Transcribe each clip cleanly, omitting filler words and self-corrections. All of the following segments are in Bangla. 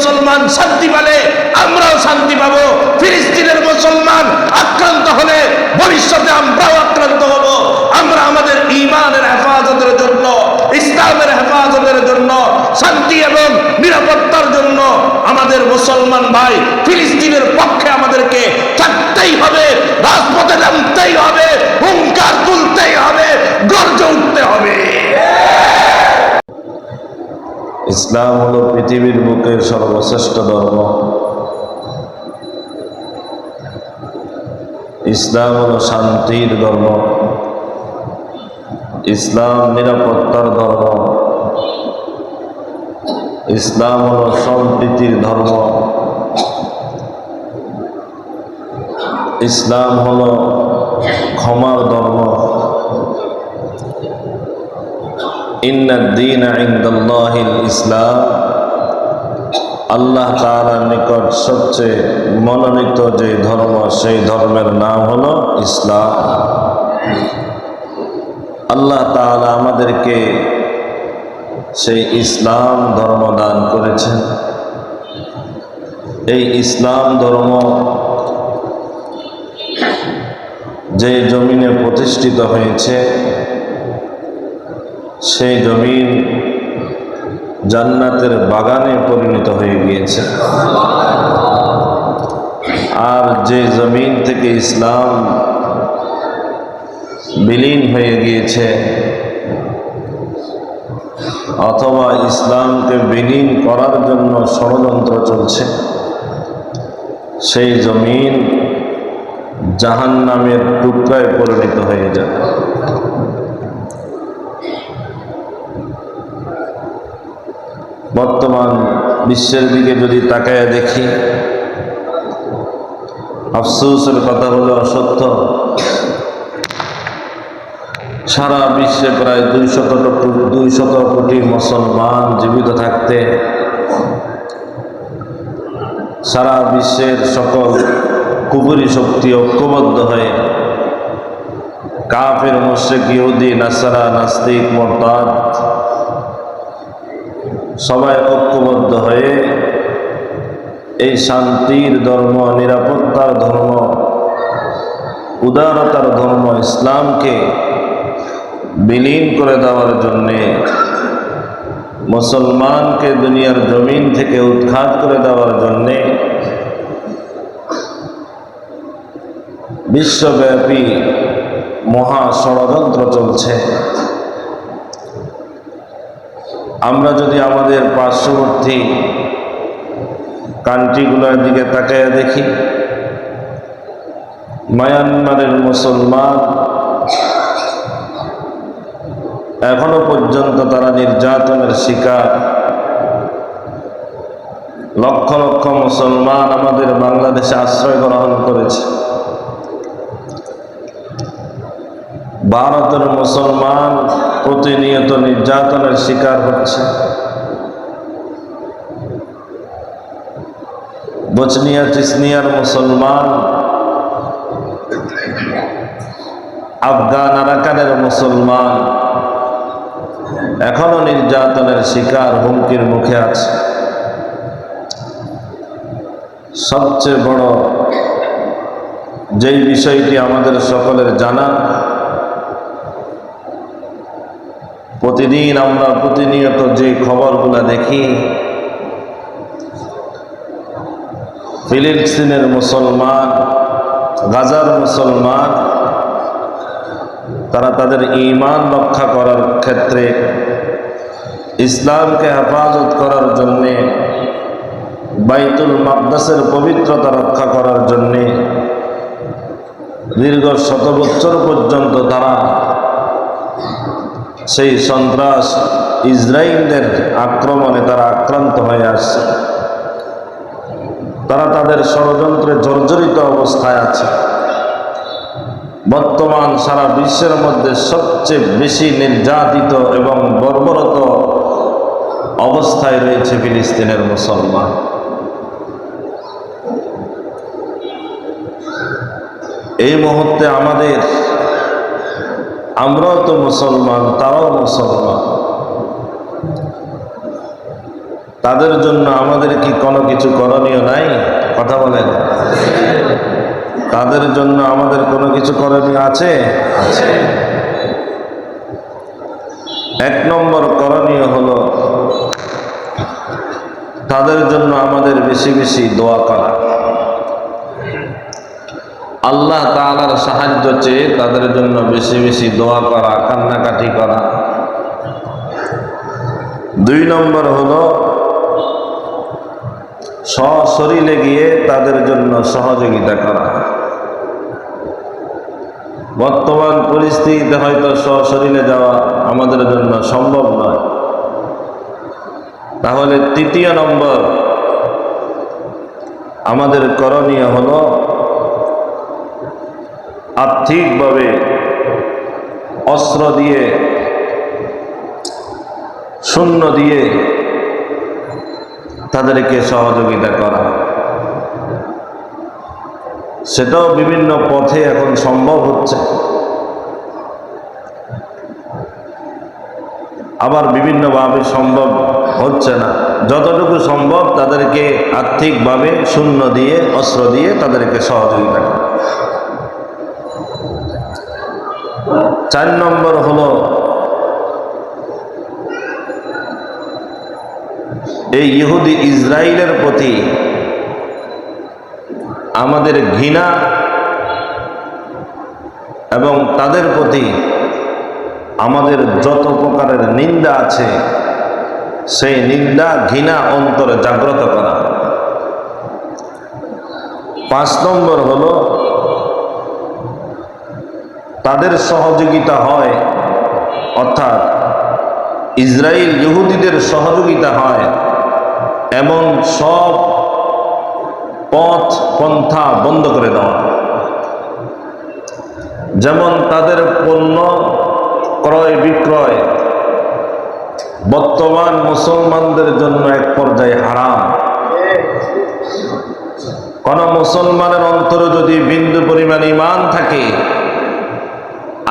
মুসলমান শান্তি পেলে আমরাও শান্তি পাবো। ফিলিস্তিনের মুসলমান আক্রান্ত হলে ভবিষ্যতে আমরাও আক্রান্ত হব। আমরা আমাদের ঈমানের হেফাজতের জন্য, ইসলামের হেফাজতের জন্য, শান্তি এবং নিরাপত্তার জন্য আমাদের মুসলমান ভাই ফিলিস্তিনের পক্ষে আমাদেরকে থাকতেই হবে, রাজপথে নামতেই হবে, হুঙ্কার তুলতেই হবে, গর্জে উঠতে হবে। ইসলাম হলো পৃথিবীর বুকে সর্বশ্রেষ্ঠ ধর্ম। ইসলাম হলো শান্তির ধর্ম। ইসলাম নিরাপত্তার ধর্ম। ইসলাম হলো সম্প্রীতির ধর্ম। ইসলাম হলো ক্ষমার ধর্ম। ইন্নাদ-দীনা ইনদাল্লাহিল ইসলাম, আল্লাহ তাআলার নিকট সবচেয়ে মনোনীত যে ধর্ম, সেই ধর্মের নাম হলো ইসলাম। আল্লাহ তাআলা আমাদেরকে সেই ইসলাম ধর্ম দান করেছেন। এই ইসলাম ধর্ম যে জমিনে প্রতিষ্ঠিত হয়েছে, সেই জমিন জান্নাতের বাগানে পরিণত হয়ে গিয়েছে। আর যে জমিন থেকে ইসলাম বিলীন হয়ে গিয়েছে অথবা ইসলামকে বিলীন করার জন্য ষড়যন্ত্র চলছে, সেই জমিন জাহান্নামের টুকরায় পরিণত হয়ে যাবে। বর্তমান বিশ্বের দিকে যদি তাকায় দেখি, আফসোসের কথা হলো অসত্য, সারা বিশ্বে প্রায় 200 কোটি মুসলমান জীবিত থাকতে সারা বিশ্বের সকল কুফরি শক্তি ঐক্যবদ্ধ হয়ে কাফের, মুশরিক, ইহুদি, নাসারা, নাস্তিক, মুরতাদ সবাই ঐক্যবদ্ধ হয়ে এই শান্তির ধর্ম, নিরাপত্তার ধর্ম, উদারতার ধর্ম ইসলামকে বিলীন করে দেওয়ার জন্যে, মুসলমানকে দুনিয়ার জমিন থেকে উৎখাত করে দেওয়ার জন্যে বিশ্বব্যাপী মহা ষড়যন্ত্র চলছে। আমরা যদি আমাদের পার্শ্ববর্তী কান্ট্রিগুলোর দিকে তাকায় দেখি, মায়ানমারের মুসলমান এখনো পর্যন্ত তারা নির্যাতনের শিকার। লক্ষ লক্ষ মুসলমান আমাদের বাংলাদেশে আশ্রয় গ্রহণ করেছে। ভারতের মুসলমান প্রতিনিয়ত নির্যাতনের শিকার হচ্ছে। বসনিয়া চিসনিয়ার মুসলমান, আফগান আরাকানের মুসলমান এখনো নির্যাতনের শিকার, হুমকির মুখে আছে। সবচেয়ে বড় যেই বিষয়টি আমাদের সকলের জানা, প্রতিদিন আমরা প্রতিনিয়ত যে খবরগুলো দেখি, ফিলিস্তিনের মুসলমান, গাজার মুসলমান, তারা তাদের ঈমান রক্ষা করার ক্ষেত্রে, ইসলামকে হেফাজত করার জন্যে, বাইতুল মাকদাসের পবিত্রতা রক্ষা করার জন্যে দীর্ঘ 100 বছর পর্যন্ত তারা সেই সন্ত্রাস ইসরায়েলের আক্রমণে তারা আক্রান্ত হয়ে আসছে। তারা তাদের ষড়যন্ত্রে জর্জরিত অবস্থায় আছে। বর্তমান সারা বিশ্বের মধ্যে সবচেয়ে বেশি নির্যাতিত এবং বর্বরত অবস্থায় রয়েছে ফিলিস্তিনের মুসলমান। এই মুহূর্তে আমরাও তো মুসলমান, তারাও মুসলমান। তাদের জন্য আমাদের কি কোনো কিছু করণীয় নাই? কথা বলেন। তাদের জন্য আমাদের কোনো কিছু করণীয় আছে? আছে। এক নম্বর করণীয় হলো তাদের জন্য আমাদের বেশি বেশি দোয়া করা, আল্লাহ তাআলার সাহায্য চেয়ে তাদের জন্য বেশি বেশি দোয়া করা, কান্নাকাটি করা। দুই নম্বর হলো সশরীরে গিয়ে তাদের জন্য সহযোগিতা করা। বর্তমান পরিস্থিতিতে হয়তো সশরীরে যাওয়া আমাদের জন্য সম্ভব নয়। তাহলে তৃতীয় নম্বর আমাদের করণীয় হলো আর্থিকভাবে অস্ত্র দিয়ে, শূন্য দিয়ে তাদেরকে সহযোগিতা করা। সেটাও বিভিন্ন পথে এখন সম্ভব হচ্ছে, আবার বিভিন্নভাবে সম্ভব হচ্ছে না। যতটুকু সম্ভব তাদেরকে আর্থিকভাবে শূন্য দিয়ে, অস্ত্র দিয়ে তাদেরকে সহযোগিতা করা। 4 নম্বর হলো এই ইহুদি ইসরায়েলের প্রতি আমাদের ঘৃণা এবং তাদের প্রতি আমাদের যত প্রকারের নিন্দা আছে সেই নিন্দা ঘৃণা অন্তরে জাগ্রত করা। 5 নম্বর হলো তাদের সহযোগিতা হয়, অর্থাৎ ইসরায়েল ইহুদিদের সহযোগিতা হয় এমন সব পথ পন্থা বন্ধ করে দেওয়া। যেমন তাদের পণ্য ক্রয় বিক্রয় বর্তমান মুসলমানদের জন্য এক পর্যায়ে হারাম। কোন মুসলমানের অন্তরে যদি বিন্দু পরিমাণ ঈমান থাকে,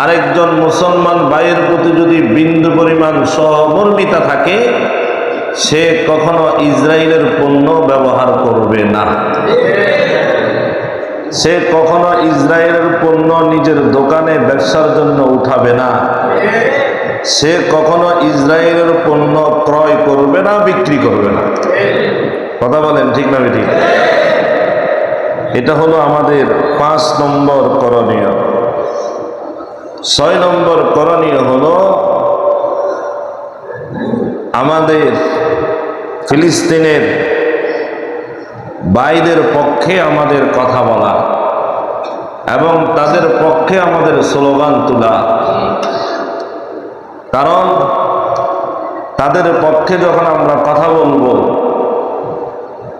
আরেকজন মুসলমান ভাইয়ের প্রতি যদি বিন্দু পরিমাণ সহমর্মিতা থাকে, সে কখনো ইসরায়েলের পণ্য ব্যবহার করবে না। সে কখনো ইসরায়েলের পণ্য নিজের দোকানে ব্যবসার জন্য উঠাবে না। সে কখনো ইসরায়েলের পণ্য ক্রয় করবে না, বিক্রি করবে না। কথা বলেন ঠিক না ঠিক? এটা হলো আমাদের 5 নম্বর করণীয়। 6 নম্বর করণীয় হলো আমাদের ফিলিস্তিনের ভাইদের পক্ষে আমাদের কথা বলা এবং তাদের পক্ষে আমাদের স্লোগান তোলা। কারণ তাদের পক্ষে যখন আমরা কথা বলবো,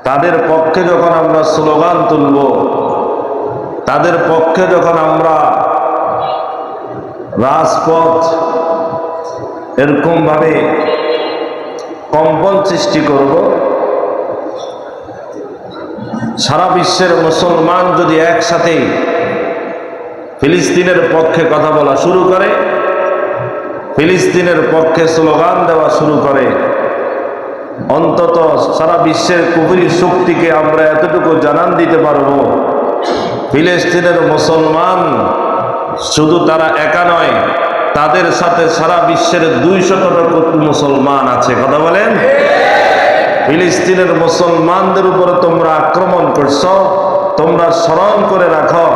তাদের পক্ষে যখন আমরা স্লোগান তুলব, তাদের পক্ষে যখন আমরা রাজপথ এরকমভাবে কম্পন সৃষ্টি করব, সারা বিশ্বের মুসলমান যদি একসাথে ফিলিস্তিনের পক্ষে কথা বলা শুরু করে, ফিলিস্তিনের পক্ষে স্লোগান দেওয়া শুরু করে, অন্তত সারা বিশ্বের কুফরি শক্তিকে আমরা এতটুকু জানান দিতে পারবো, ফিলিস্তিনের মুসলমান শুধু তারা একা নয়, তাদের সাথে সারা বিশ্বের 200 কোটি মুসলমান আছে। কথা বলেন। ফিলিস্তিনের মুসলমানদের উপরে তোমরা আক্রমণ করছো, তোমরা স্মরণ করে রাখো,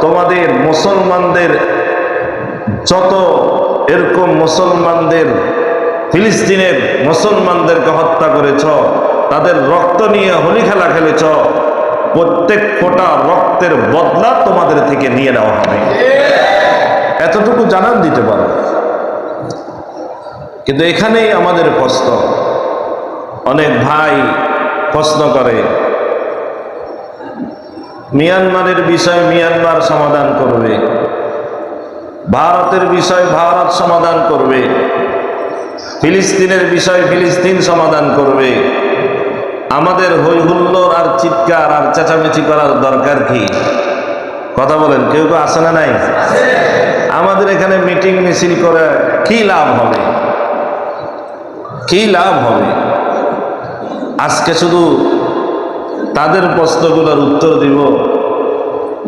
তোমাদের মুসলমানদের যত এরকম মুসলমানদের ফিলিস্তিনের মুসলমানদেরকে হত্যা করেছ, তাদের রক্ত নিয়ে হোলি খেলা খেলেছ, প্রত্যেক ফোঁটা রক্তের বদলা তোমাদের থেকে নিয়ে নেওয়া হবে। এতটুকু জানান দিতে পারো। কিন্তু এখানেই আমাদের প্রশ্ন, অনেক ভাই প্রশ্ন করে মিয়ানমারের বিষয় মিয়ানমার সমাধান করবে, ভারতের বিষয় ভারত সমাধান করবে, ফিলিস্তিনের বিষয় ফিলিস্তিন সমাধান করবে। আমাদের হই হুল্লোড় আর চিৎকার আর চেঁচামেচি করার দরকার কি? কথা বলেন, কেউ কেউ আসে না নাই? আমাদের এখানে মিটিং মিছিল করে কি লাভ হবে? কি লাভ হবে? আজকে শুধু তাদের প্রশ্নগুলোর উত্তর দিব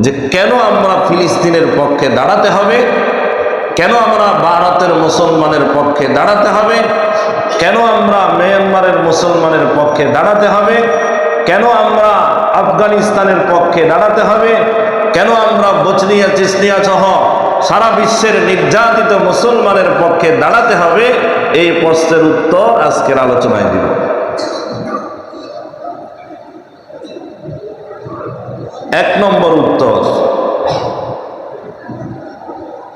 যে কেন আমরা ফিলিস্তিনের পক্ষে দাঁড়াতে হবে, কেন আমরা ভারতের মুসলমানের পক্ষে দাঁড়াতে হবে, কেন আমরা মিয়ানমারের মুসলমানের পক্ষে দাঁড়াতে হবে, কেন আমরা আফগানিস্তানের পক্ষে দাঁড়াতে হবে, কেন আমরা বচনিয়া চেচনিয়া সহ সারা বিশ্বের নির্যাতিত মুসলমানের পক্ষে দাঁড়াতে হবে, এই প্রশ্নের উত্তর আজকের আলোচনায় দিব। এক নম্বর উত্তর,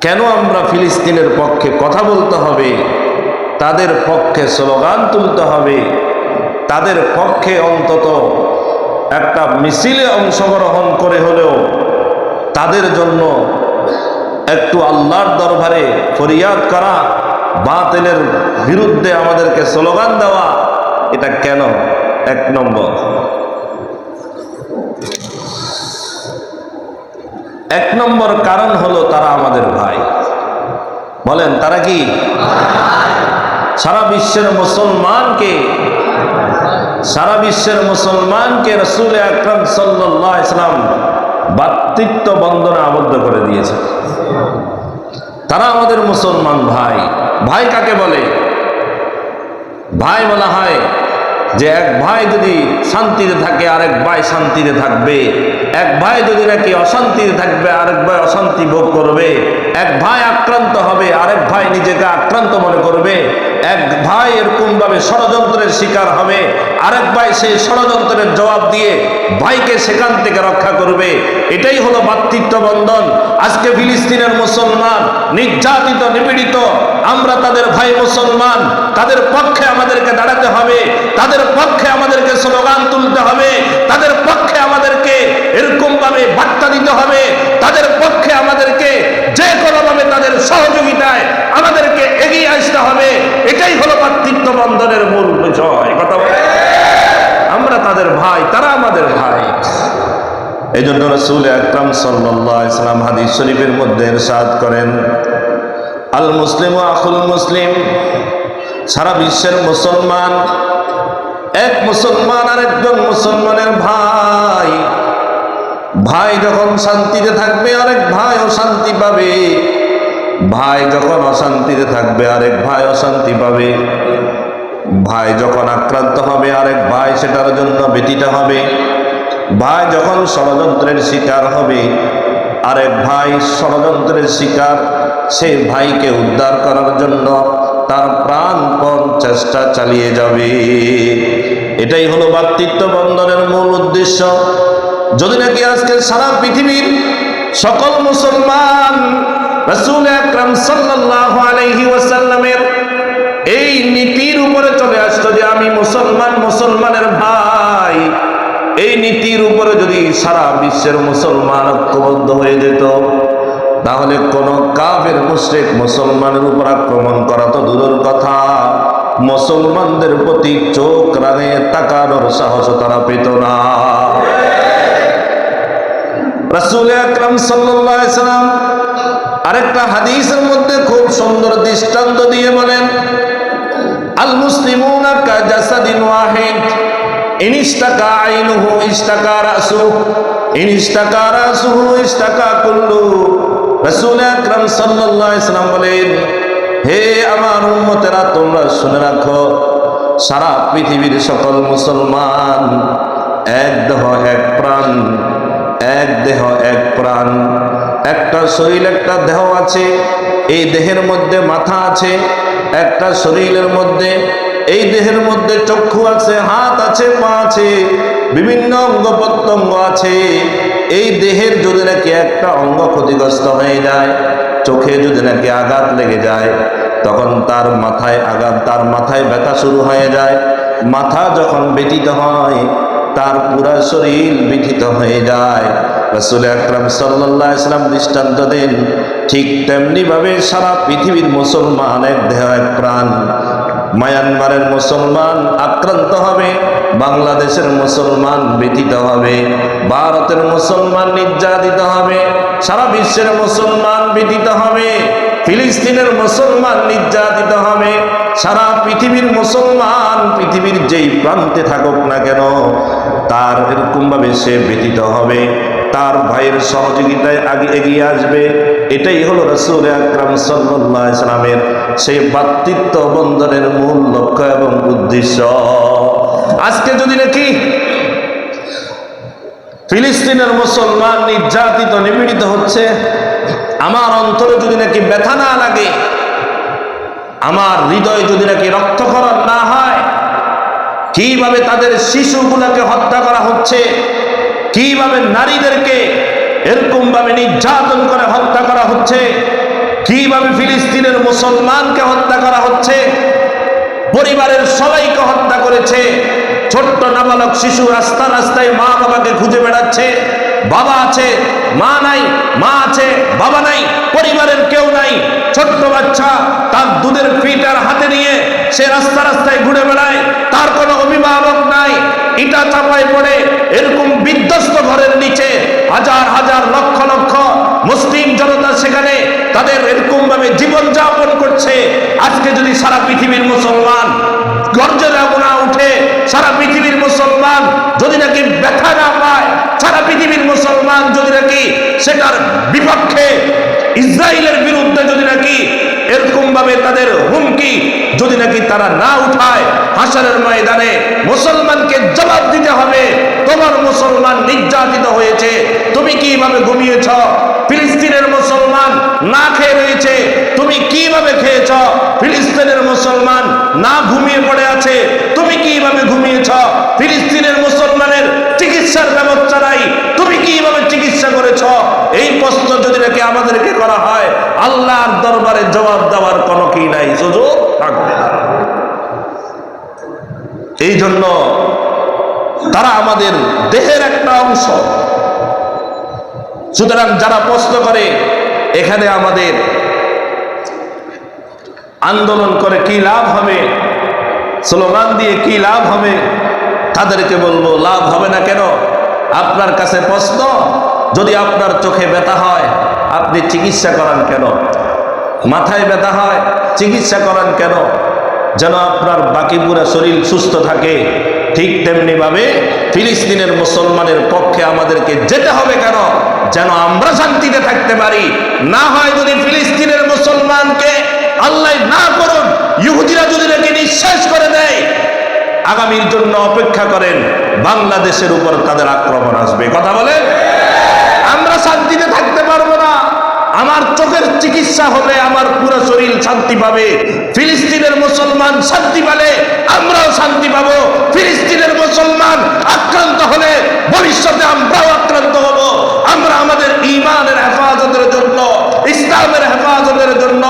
কেন আমরা ফিলিস্তিনের পক্ষে কথা বলতে হবে, তাদের পক্ষে স্লোগান তুলতে হবে, তাদের পক্ষে অন্তত একটা মিছিলে অংশগ্রহণ করে হলেও তাদের জন্য একটু আল্লাহর দরবারে ফরিয়াদ করা, বাতিলের বিরুদ্ধে আমাদেরকে স্লোগান দেওয়া, এটা কেন? এক নম্বর। এক নম্বর কারণ হলো তারা আমাদের ভাই। বলেন তারা কি? সারা বিশ্বের মুসলমানকে রাসূল আকরাম সাল্লাল্লাহু আলাইহি ওয়াসাল্লাম ভ্রাতৃত্ব বন্ধনে আবদ্ধ করে দিয়েছে। তারা আমাদের মুসলমান ভাই। ভাই কাকে বলে? ভাই বলা হয় যে এক ভাই যদি শান্তিতে থাকে আরেক ভাই শান্তিতে থাকবে, এক ভাই যদি নাকি অশান্তিতে থাকবে আরেক ভাই অশান্তি ভোগ করবে, এক ভাই আক্রান্ত হবে আরেক ভাই নিজেকে আক্রান্ত মনে করবে, এক ভাই এরকম ভাবে ষড়যন্ত্রের শিকার হবে, আরেক ভাই সেই ষড়যন্ত্রের জবাব দিয়ে ভাইকে সেখান থেকে রক্ষা করবে। এটাই হলো ভ্রাতৃত্ব বন্ধন। আজকে ফিলিস্তিনের মুসলমান নির্যাতিত নিপীড়িত, আমরা তাদের ভাই মুসলমান, তাদের পক্ষে আমাদেরকে দাঁড়াতে হবে, তাদের পক্ষে আমাদেরকে স্লোগান তুলতে হবে, তাদের পক্ষে আমাদেরকে এরকম ভাবে বার্তা দিতে হবে, তাদের পক্ষে আমাদেরকে যে কোনো ভাবে তাদের সহযোগিতায় আমাদেরকে এগিয়ে আসতে হবে। এটাই হলো ভ্রাতৃত্ব বন্ধনের মূল বিষয়। কথা বলে আমরা তাদের ভাই, তারা আমাদের ভাই। এই জন্য রাসূল আকরাম সাল্লাল্লাহু আলাইহি ওয়াসাল্লাম হাদিস শরীফের মধ্যে ইরশাদ করেন, আল মুসলিমু আখুল মুসলিম। সারা বিশ্বের মুসলমান, এক মুসলমান আরেকজন মুসলমানের ভাই। ভাই যখন শান্তিতে থাকবে আরেক ভাইও শান্তি পাবে, ভাই যখন অশান্তিতে থাকবে আরেক ভাই অশান্তি পাবে, ভাই যখন আক্রান্ত হবে আরেক ভাই সেটার জন্য ব্যতীত হবে, ভাই যখন ষড়যন্ত্রের শিকার হবে আরেক ভাই ষড়যন্ত্রের শিকার, সেই ভাইকে উদ্ধার করার জন্য তার প্রাণপণ চেষ্টা চালিয়ে যাবে। এটাই হলো ভ্রাতৃত্ব বন্ধনের মূল উদ্দেশ্য। যদি নাকি আজকে সারা পৃথিবীর সকল মুসলমান রাসূল আকরাম সাল্লাল্লাহু আলাইহি ওয়াসাল্লামের এই নীতির উপরে চলে আসতো যে আমি মুসলমান, মুসলমানের ভাই, এই নীতির উপরে যদি সারা বিশ্বের মুসলমান ঐক্যবদ্ধ হয়ে যেত, তাহলে কোন কাফের মুশরিক মুসলমানের উপর আক্রমণ করা তো দূরের কথা, মুসলমানদের প্রতি চোখ রাঙিয়ে তাকানোর সাহস তারা পেত না। রাসূল আকরাম সাল্লাল্লাহু আলাইহি ওয়াসাল্লাম আরেকটা হাদিসের মধ্যে খুব সুন্দর দৃষ্টান্ত দিয়ে বলেন, আল মুসলিমুনা কাজাসাদিন ওয়াহিদ ইন ইশতাকা আইনুহু ইশতাকা রাসুহু ইন ইশতাকা রাসুহু ইশতাকা কুল্লু। রাসূল আকরাম সাল্লাল্লাহু আলাইহি ওয়াসাল্লাম বলেন, হে আমার উম্মতেরা, তোমরা শুনে রাখো, সারা পৃথিবীর সকল মুসলমান এক দেহ এক প্রাণ, এক দেহ এক প্রাণ। একটা শরীর একটা দেহ আছে, এই দেহের মধ্যে মাথা আছে, একটা শরীরের মধ্যে এই দেহের মধ্যে চক্ষু আছে, হাত আছে, পা আছে, বিভিন্ন অঙ্গ প্রত্যঙ্গ আছে। এই দেহের যদি নাকি একটা অঙ্গ ক্ষতিগ্রস্ত হয়ে যায়, চোখে যদি নাকি আঘাত লেগে যায়, তখন তার মাথায় আঘাত, তার মাথায় ব্যথা শুরু হয়ে যায়। মাথা যখন ব্যথিত হয় তার পুরা শরীর ব্যথিত হয়ে যায়। রাসূল আকরাম সাল্লাল্লাহু আলাইহি ওয়াসাল্লাম দৃষ্টান্ত দেন, ঠিক তেমনি ভাবে সারা পৃথিবীর মুসলমান এক দেহ এক প্রাণ। মায়ানমারের মুসলমান আক্রান্ত হবে, বাংলাদেশের মুসলমান ব্যথিত হবে, ভারতের মুসলমান নির্যাতিত হবে, সারা বিশ্বের মুসলমান ব্যথিত হবে। ফিলিস্তিনের মুসলমান নির্যাতিত হবে, সারা পৃথিবীর মুসলমান পৃথিবীর যেই প্রান্তে থাকুক না কেন তার এরকম ভাবে সে ব্যতীত হবে, তার ভাইয়ের সহযোগিতায় আগে এগিয়ে আসবে। এটাই হলো রাসূল আকরাম সাল্লাল্লাহু আলাইহি সাল্লামের সেই ভ্রাতৃত্ব বন্ধনের মূল লক্ষ্য এবং উদ্দেশ্য। আজকে যদি নাকি ফিলিস্তিনের মুসলমান নির্যাতিত নিপীড়িত হচ্ছে, আমার অন্তরে যদি নাকি ব্যথা না লাগে, আমার হৃদয় যদি নাকি রক্তক্ষরণ না হয়, কিভাবে তাদের শিশুগুলোকে হত্যা করা হচ্ছে, কিভাবে নারীদেরকে এরকম ভাবে নির্যাতন করে হত্যা করা হচ্ছে, কিভাবে ফিলিস্তিনের মুসলমানকে হত্যা করা হচ্ছে, পরিবারের সবাইকে হত্যা করেছে, ছোট্ট নাবালক শিশু রাস্তা রাস্তায় মা বাবাকে খুঁজে বেড়াচ্ছে, বাবা আছে মা নাই, মা আছে বাবা নাই, পরিবারের কেউ নাই, ছোট্ট বাচ্চা তার দুধের ফিটার হাতে নিয়ে সে রাস্তা রাস্তায় ঘুরে বেড়ায়, তার কোনো অভিভাবক নাই, ইটা চাপায় পড়ে এরকম বিধ্বস্ত ঘরের নিচে হাজার হাজার লক্ষ লক্ষ মুসলিম জনতা সেখানে তাদের এরকম ভাবে জীবন যাপন করছে। আজকে যদি সারা পৃথিবীর মুসলমান গর্জে না উঠে, সারা পৃথিবীর মুসলমান যদি নাকি ব্যথা না পায়, সারা পৃথিবীর মুসলমান যদি নাকি সেটার বিপক্ষে ইসরায়েলের বিরুদ্ধে যদি নাকি এরকম ভাবে তাদের হুমকি যদি নাকি তারা না উঠায়, হাসরের ময়দানে মুসলমানকে জবাব দিতে হবে, তোমার মুসলমান নির্যাতিত হয়েছে, তুমি কিভাবে ঘুমিয়েছ, ফিলিস্তিনের মুসলমান না খেয়ে রয়েছে, তুমি কিভাবে খেয়েছ, ফিলিস্তিনের মুসলমান না ঘুমিয়ে পড়ে আছে, তুমি কিভাবে ঘুমিয়েছ, ফিলিস্তিনের মুসলমানের চিকিৎসার ব্যবস্থা নাই, তুমি কিভাবে চিকিৎসা করেছ, এই প্রশ্ন যদি নাকি আমাদেরকে করা হয়, আল্লাহর দরবারে জবাব দেওয়ার কোনো কি নাই, সুযোগ থাকবে না। এই জন্য তারা আমাদের দেহের একটা অংশ। সুতরাং যারা প্রশ্ন করে এখানে আমাদের আন্দোলন করে কি লাভ হবে, স্লোগান দিয়ে কি লাভ হবে, তাদেরকে বলবো লাভ হবে না কেন? আপনার কাছে প্রশ্ন, যদি আপনার চোখে ব্যথা হয় আপনি চিকিৎসা করান কেন? মাথায় ব্যথা হয় চিকিৎসা করান কেন? যেন আপনার বাকি পুরা শরীর সুস্থ থাকে। ঠিক তেমনি ভাবে ফিলিস্তিনের মুসলমানের পক্ষে আমাদেরকে যেতে হবে কেন? যেন আমরা শান্তিতে থাকতে পারি। না হয় যদি ফিলিস্তিনের মুসলমানকে আল্লাহ না করুন ইহুদিরা যদি নাকি নিঃশেষ করে দেয়, আগামীর জন্য অপেক্ষা করেন, বাংলাদেশের উপর তাদের আক্রমণ আসবে। কথা বলে আমরা শান্তিতে থাকতে পারবো না। আমার চোখের চিকিৎসা হবে, আমার পুরো শরীর শান্তি পাবে। ফিলিস্তিনের মুসলমান শান্তি পেলে আমরাও শান্তি পাবো। ফিলিস্তিনের মুসলমান আক্রান্ত হলে ভবিষ্যতে আমরাও আক্রান্ত হব। আমরা আমাদের ঈমানের হেফাজতের জন্য, ইসলামের হেফাজতের জন্য,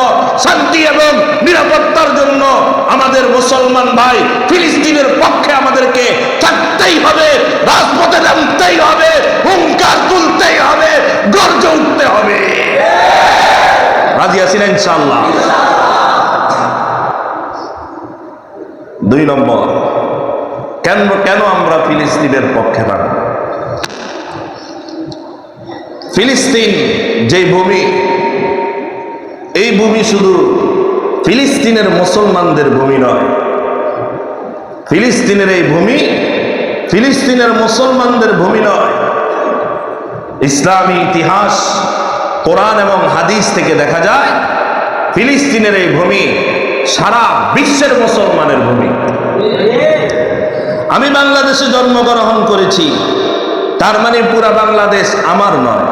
শান্তি এবং নিরাপত্তার জন্য আমাদের মুসলমান ভাই ফিলিস্তিনের পক্ষে আমাদেরকে থাকতেই হবে, রাজপথে নামতেই হবে, হুঙ্কার তুলতেই হবে, গর্জে উঠতে হবে। রাজি আছেন ইনশাআল্লাহ? 2 নম্বর, কেন আমরা ফিলিস্তিনের পক্ষে থাকব? ফিলিস্তিন যে ভূমি, এই ভূমি শুধু ফিলিস্তিনের মুসলমানদের ভূমি নয়। ফিলিস্তিনের এই ভূমি ফিলিস্তিনের মুসলমানদের ভূমি নয়। ইসলামী ইতিহাস, কোরআন এবং হাদিস থেকে দেখা যায় ফিলিস্তিনের এই ভূমি সারা বিশ্বের মুসলমানের ভূমি। আমি বাংলাদেশে জন্মগ্রহণ করেছি, তার মানে পুরা বাংলাদেশ আমার নয়।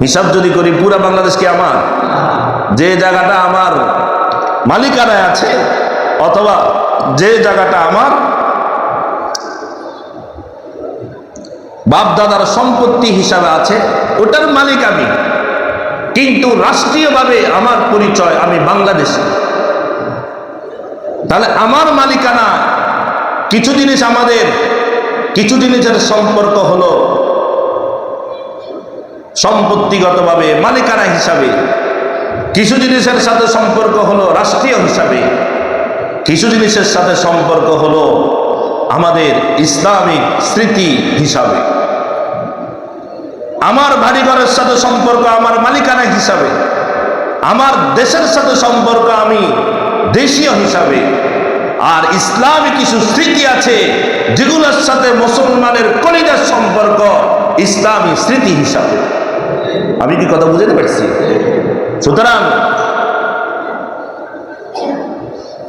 হিসাব যদি করি পুরা বাংলাদেশ কি আমার? যে জায়গাটা আমার মালিকানায় আছে অথবা যে জায়গাটা আমার বাপ দাদার সম্পত্তি হিসাবে আছে ওটার মালিক আমি, কিন্তু রাষ্ট্রীয়ভাবে আমার পরিচয় আমি বাংলাদেশি। তাহলে আমার মালিকানা কিছু জিনিস, আমাদের কিছু জিনিসের সম্পর্ক হলো সম্পত্তিগতভাবে মালিকানা হিসাবে, কিছু জিনিসের সাথে সম্পর্ক হলো রাষ্ট্রীয় হিসাবে, কিছু জিনিসের সাথে সম্পর্ক হলো আমাদের ইসলামিক স্মৃতি হিসাবে। আমার বাড়িঘরের সাথে সম্পর্ক আমার মালিকানা হিসাবে, আমার দেশের সাথে সম্পর্ক আমি দেশীয় হিসাবে, আর ইসলামী কিছু স্মৃতি আছে যেগুলোর সাথে মুসলমানের কলিজার সম্পর্ক ইসলামী স্মৃতি হিসাবে। আমি কি কথা বুঝতে পারছি? সুতরাং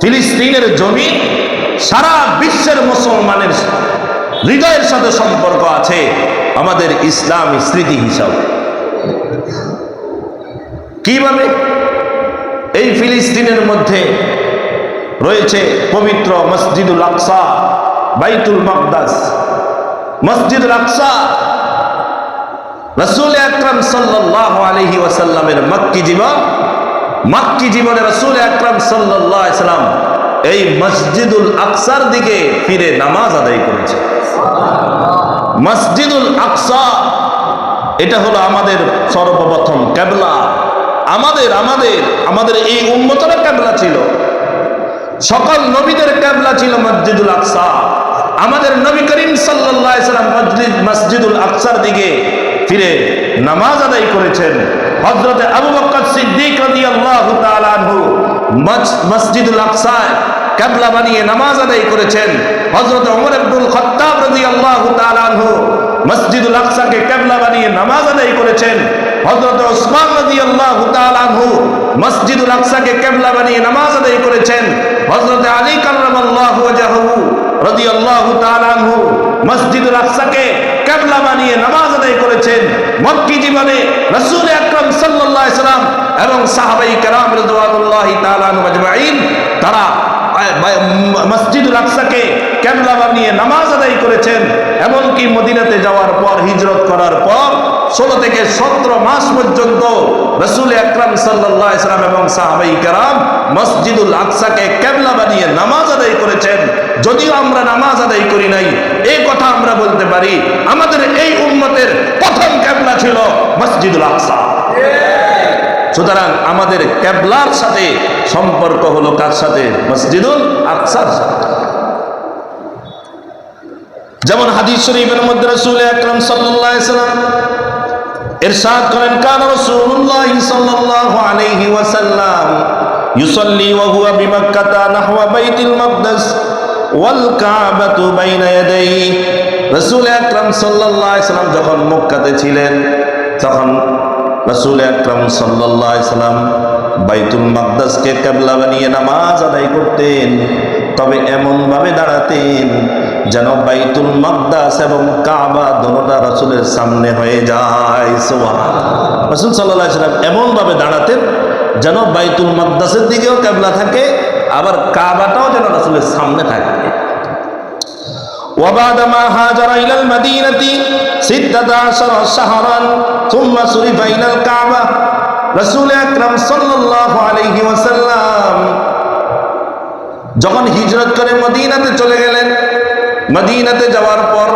ফিলিস্তিনের জমি সারা বিশ্বের মুসলমানের হৃদয়ের সাথে সম্পর্ক আছে আমাদের ইসলামী স্মৃতি হিসাবে। কিভাবে? এই ফিলিস্তিনের মধ্যে রয়েছে পবিত্র মসজিদুল আকসা, বাইতুল মাকদাস। মসজিদুল আকসা রাসূল আকরাম সাল্লাল্লাহু আলাইহি ওয়াসাল্লামের মক্কি জীবনে রাসূল আকরাম সাল্লাল্লাহু আলাইহি ওয়াসাল্লাম এই মসজিদুল আকসার দিকে ফিরে নামাজ আদায় করেছে। মসজিদুল আকসা এটা হলো আমাদের সর্বপ্রথম কিবলা। আমাদের এই উম্মতের কিবলা ছিল, সকল নবীদের কিবলা ছিল মসজিদুল আকসা। আমাদের নবী করিম সাল্লাল্লাহু আলাইহি ওয়াসাল্লাম মসজিদুল আকসার দিকে ফিরে নামাজ আদায় করেছেন। হযরত আবু বকর সিদ্দিক রাদিয়াল্লাহু তাআলা আনহু মসজিদুল আকসায় কিবলা বানিয়ে নামাজ আদায় করেছেন। হযরত ওমর ইবনুল খাত্তাব রাদিয়াল্লাহু তাআলা আনহু মসজিদুল আকসাকে কিবলা বানিয়ে নামাজ আদায় করেছেন। হযরত ওসমান রাদিয়াল্লাহু তাআলা আনহু মসজিদুল আকসাকে কিবলা বানিয়ে নামাজ আদায় করেছেন। হযরত আলী কাররামাল্লাহু ওয়াজহু রাদিয়াল্লাহু তাআলা আনহু মসজিদুল আকসাকে কিবলা বানিয়ে নামাজ আদায় করেছেন। মক্কি জীবনে রাসূল আকরাম সাল্লাল্লাহু আলাইহি ওয়াসাল্লাম এবং সাহাবায়ে কেরাম রাদিয়াল্লাহু তাআলা আনহুম আজমাইন তারা মসজিদুল আকসাকে কিবলা বানিয়ে নামাজ আদায় করেছেন। এমনকি মদিনাতে যাওয়ার পর, হিজরত করার পর 16 থেকে 17 মাস পর্যন্ত রাসূল আকরাম সাল্লাল্লাহু আলাইহি ওয়াসাল্লাম এবং সাহাবায়ে কেরাম মসজিদুল আকসাকে কিবলা বানিয়ে নামাজ আদায় করেছেন। যদিও আমরা নামাজ আদায় করি নাই, এই কথা আমরা বলতে পারি আমাদের এই উম্মতের প্রথম কিবলা ছিল মসজিদুল আকসা। সুতরাং আমাদের কিবলার সাথে সম্পর্ক হলো কার সাথে? মসজিদুল আকসার সাথে। যেমন হাদিস শরীফের মধ্যে রাসূল আকরাম সাল্লাল্লাহু আলাইহি ওয়াসাল্লাম ইরশাদ করেন, কানা রাসূলুল্লাহ সাল্লাল্লাহু আলাইহি ওয়াসাল্লাম ইউসাল্লি ওয়া হুয়া বিমাক্কাতা নাহওয়া বাইতুল মাকদাস ওয়াল কাবাতু বাইনা ইয়াদাইহি। রাসূল আকরাম সাল্লাল্লাহু আলাইহি ওয়াসাল্লাম যখন মক্কাতে ছিলেন তখন রাসূল আকরাম সাল্লাল্লাহু আলাইহি ওয়াসাল্লাম বাইতুল মাকদাসকে কিবলা বানিয়ে নামাজ আদায় করতেন। তবে এমন ভাবে দাঁড়াতেন যেন বাইতুল মাকদাস এবং কাবা দুটোটা রাসূলের সামনে হয়ে যায়। সুবহানাল্লাহ। রাসূল সাল্লাল্লাহু আলাইহি ওয়াসাল্লাম এমন ভাবে দাঁড়াতেন যেন বাইতুল মাকদাসের দিকেও কিবলা থাকে, আবার কাবাটাও যেন রাসূলের সামনে থাকে। وبعدما هاجر إلى المدينة 16 شهرا ثم صرف إلى الكعبة। রাসূল আকরাম সাল্লাল্লাহু আলাইহি ওয়াসাল্লাম যখন হিজরত করে মদিনাতে চলে গেলেন, মদিনাতে যাওয়ার পর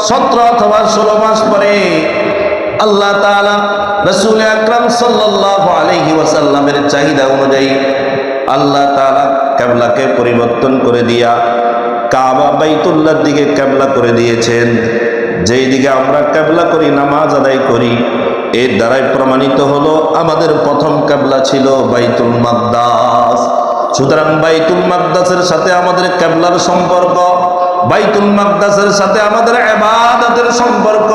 17 অথবা 16 মাস পরে আল্লাহ তাআলা রাসূল আকরাম সাল্লাল্লাহু আলাইহি ওয়াসাল্লামের চাহিদা অনুযায়ী আল্লাহ তাআলা কিবলাকে পরিবর্তন করে দিয়া কাবা বাইতুল্লাহর দিকে কিবলা করে দিয়েছেন। যেই দিকে আমরা কিবলা করি, নামাজ আদায় করি, এর দ্বারাই প্রমাণিত হলো আমাদের প্রথম কিবলা ছিল বাইতুল মাকদাস। সুতরাং বাইতুল মাকদাসের সাথে আমাদের কিবলার সম্পর্ক, বাইতুল মাকদাসের সাথে আমাদের ইবাদতের সম্পর্ক।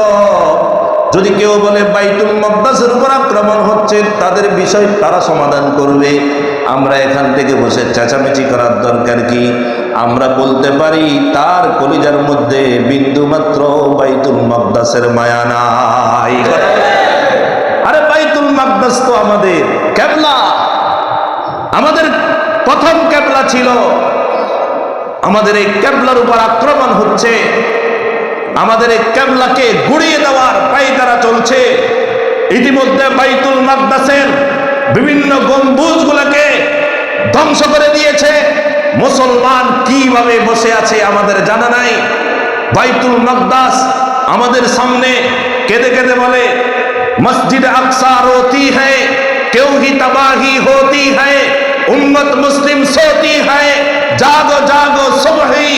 যদি কেউ বলে বাইতুল মাকদাসের উপর আক্রমণ হচ্ছে, তাদের বিষয় তারা সমাধান করবে। আমরা এখান থেকে বসে চেঁচামেচি করার দরকার কি? আমরা বলতে পারি তার কলিজার মধ্যে বিন্দু মাত্র বাইতুল মাকদাসের মায়া নাই। আরে বাইতুল মাকদাস তো আমাদের কিবলা, আমাদের প্রথম কিবলা ছিল। আমাদের এই কিবলার উপর আক্রমণ হচ্ছে, আমাদের এই কিবলাকে গুড়িয়ে দেওয়ার পায়তারা চলছে। ইতিমধ্যে বাইতুল মাকদাসের বিভিন্ন গম্বুজগুলোকে ধ্বংস করে দিয়েছে। মুসলমান কিভাবে বসে আছে আমাদের জানা নাই। বাইতুল মাকদাস আমাদের সামনে কেঁদে কেঁদে বলে, মসজিদ আকসা রোती है क्यों ही तबाही होती है, उम्मत मुस्लिम सोती है, जागो जागो सुबही।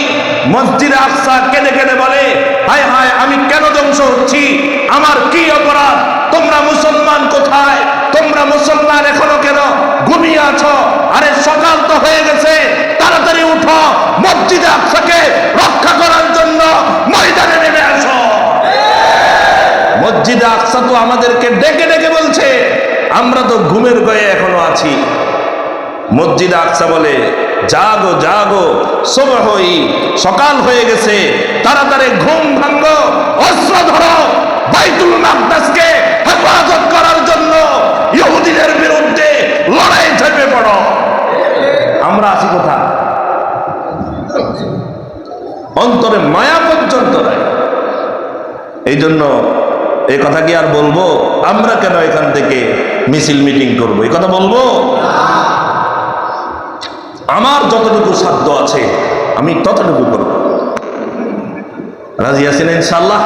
মসজিদ আকসা কেঁদে কেঁদে বলে, হায় হায় আমি কেন ধ্বংস হচ্ছি, আমার কি অপরাধ, তোমরা মুসলমান কোথায়, তোমরা মুসলমান এখনো কেন ঘুমিয়ে আছো? আরে সকাল তো হয়ে গেছে, তাড়াতাড়ি উঠো, মসজিদে আকসাকে রক্ষা করার জন্য ময়দানে নেমে আসো। মসজিদে আকসা তো আমাদেরকে ডেকে ডেকে বলছে, আমরা তো ঘুমের গয়ে এখনো আছি। মসজিদে আকসা বলে, জাগো জাগো, সুবহই, সকাল হয়ে গেছে, তাড়াতাড়ি ঘুম ভাঙ্গো, অস্ত্র ধরো, বাইতুল মাকদাসকে হেফাজত করার জন্য ইহুদিদের বিরুদ্ধে লড়াই ঝেপে পড়ো। আমরা আছি কোথা? অন্তরে মায়া পর্যন্ত নাই। এই জন্য এই কথা কি আর বলবো? আমরা কেন এখান থেকে মিছিল মিটিং করবো? এই কথা বলবো? আমার যতটুকু সাধ্য আছে আমি ততটুকু করব। রাজি আছেন ইনশাআল্লাহ?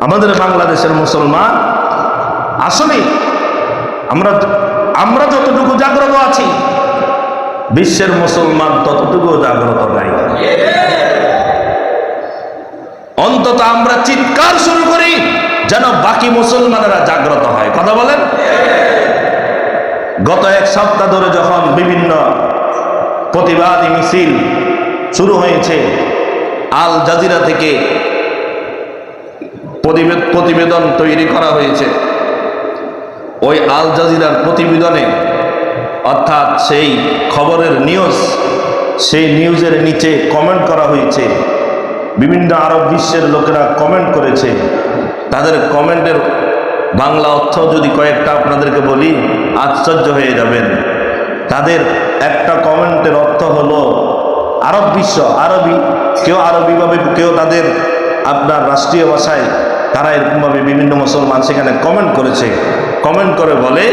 আমাদের বাংলাদেশের মুসলমান আসলে আমরা যতটুকু জাগ্রত আছি, বিশ্বের মুসলমান ততটুকু জাগ্রত নাই। অন্তত আমরা চিৎকার শুরু করি যেন বাকি মুসলমানেরা জাগ্রত হয়। কথা বলেন? গত এক সপ্তাহ ধরে যখন বিভিন্ন প্রতিবাদী মিছিল শুরু হয়েছে, আল জাজিরা থেকে প্রতিবেদন তৈরি করা হয়েছে। ওই আল জাজিরার প্রতিবেদনে, অর্থাৎ সেই খবরের নিউজ, সেই নিউজের নিচে কমেন্ট করা হয়েছে। বিভিন্ন আরব বিশ্বের লোকেরা কমেন্ট করেছে। তাদের কমেন্টের বাংলা অর্থ যদি কয়েকটা আপনাদেরকে বলি, আশ্চর্য হয়ে যাবেন। তাদের একটা কমেন্টের অর্থ হলো, আরব বিশ্ব, আরবি, কেউ আরবিভাবে, কেউ তাদের আপনার রাষ্ট্রীয় ভাষায়, তারা এরকমভাবে বিভিন্ন মুসলমান সেখানে কমেন্ট করেছে। কমেন্ট করে বলে,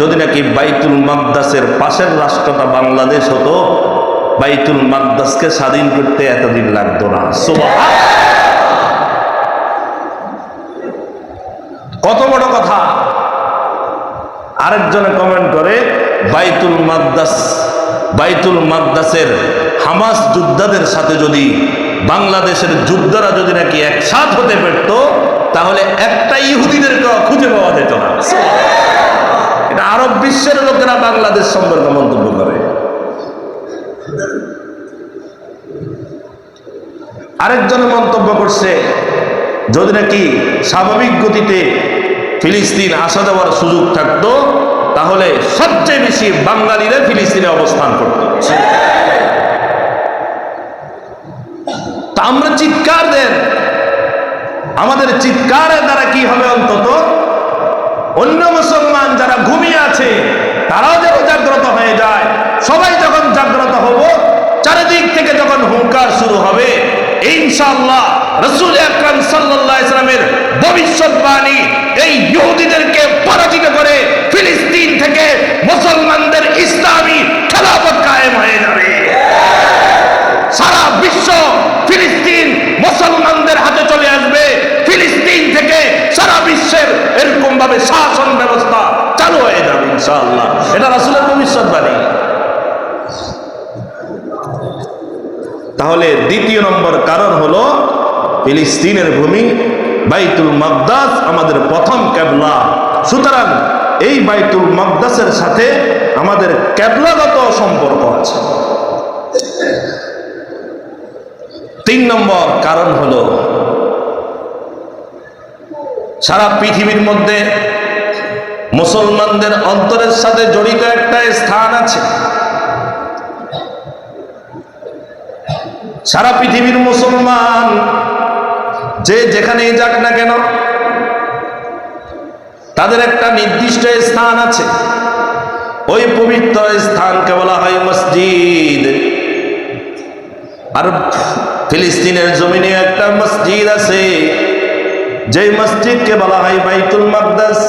যদি নাকি বাইতুল মাকদাসের পাশের রাষ্ট্রটা বাংলাদেশ হতো, বাইতুল মাকদাসকে স্বাধীন করতে এতদিন লাগতো না। সুবহানাল্লাহ! কত বড় কথা। আরেকজনে কমেন্ট করে, বাইতুল মাকদাসের হামাস যোদ্ধাদের সাথে যদি বাংলাদেশের যোদ্ধারা যদি নাকি একসাথ হতে পারত, তাহলে একটা ইহুদিদেরকে খুঁজে পাওয়া যেত না। এটা আরব বিশ্বের লোকেরা বাংলাদেশ সম্পর্কে মন্তব্য করে। আরেকজন মন্তব্য করছে, যদি নাকি স্বাভাবিক গতিতে ফিলিস্তিন আসা যাওয়ার সুযোগ থাকতো, তাহলে সবচেয়ে বেশি বাঙালিরা ফিলিস্তিনে অবস্থান করত। তা আমরা চিৎকার দেন, আমাদের চিৎকারের দ্বারা কি হবে? অন্তত অন্য মুসলমান যারা ঘুমিয়ে আছে তারাও যেন জাগ্রত হয়ে যায়। সবাই যখন জাগ্রত হব, চারিদিক থেকে যখন হুঙ্কার শুরু হবে, ইনশাআল্লাহ রাসূল আকরাম সাল্লাল্লাহু আলাইহি ওয়াসাল্লামের ভবিষ্যৎবাণী এই ইহুদিদেরকে পরাজিত করে ফিলিস্তিন থেকে মুসলমানদের ইসলামী খেলাফত কায়েম হয়ে যাবে। সারা বিশ্ব ফিলিস্তিন মুসলমানদের হাতে চলে আসবে। ফিলিস্তিন থেকে সারা বিশ্বের এরকম ভাবে শাসন ব্যবস্থা চালু হয়ে যাবে ইনশাআল্লাহ। এটা রাসূলের ভবিষ্যৎবাণী। তাহলে দ্বিতীয় নম্বর কারণ হলো, ফিলিস্তিনের ভূমি বাইতুল মাকদাস আমাদের প্রথম কিবলা। সুতরাং এই বাইতুল মাকদাসের সাথে আমাদের কিবলাগত সম্পর্ক আছে। তিন নম্বর কারণ হলো, সারা পৃথিবীর মধ্যে মুসলমানদের অন্তরের সাথে জড়িত একটা স্থান আছে। সারা পৃথিবীর মুসলমান যে যেখানেই যাক না কেন, তাদের একটা নির্দিষ্ট স্থান আছে। ওই পবিত্র স্থানকে বলা হয় মসজিদ। আর ফিলিস্তিনের জমিনে একটা মসজিদ আছে, যে মসজিদকে বলা হয় বাইতুল মাকদাস।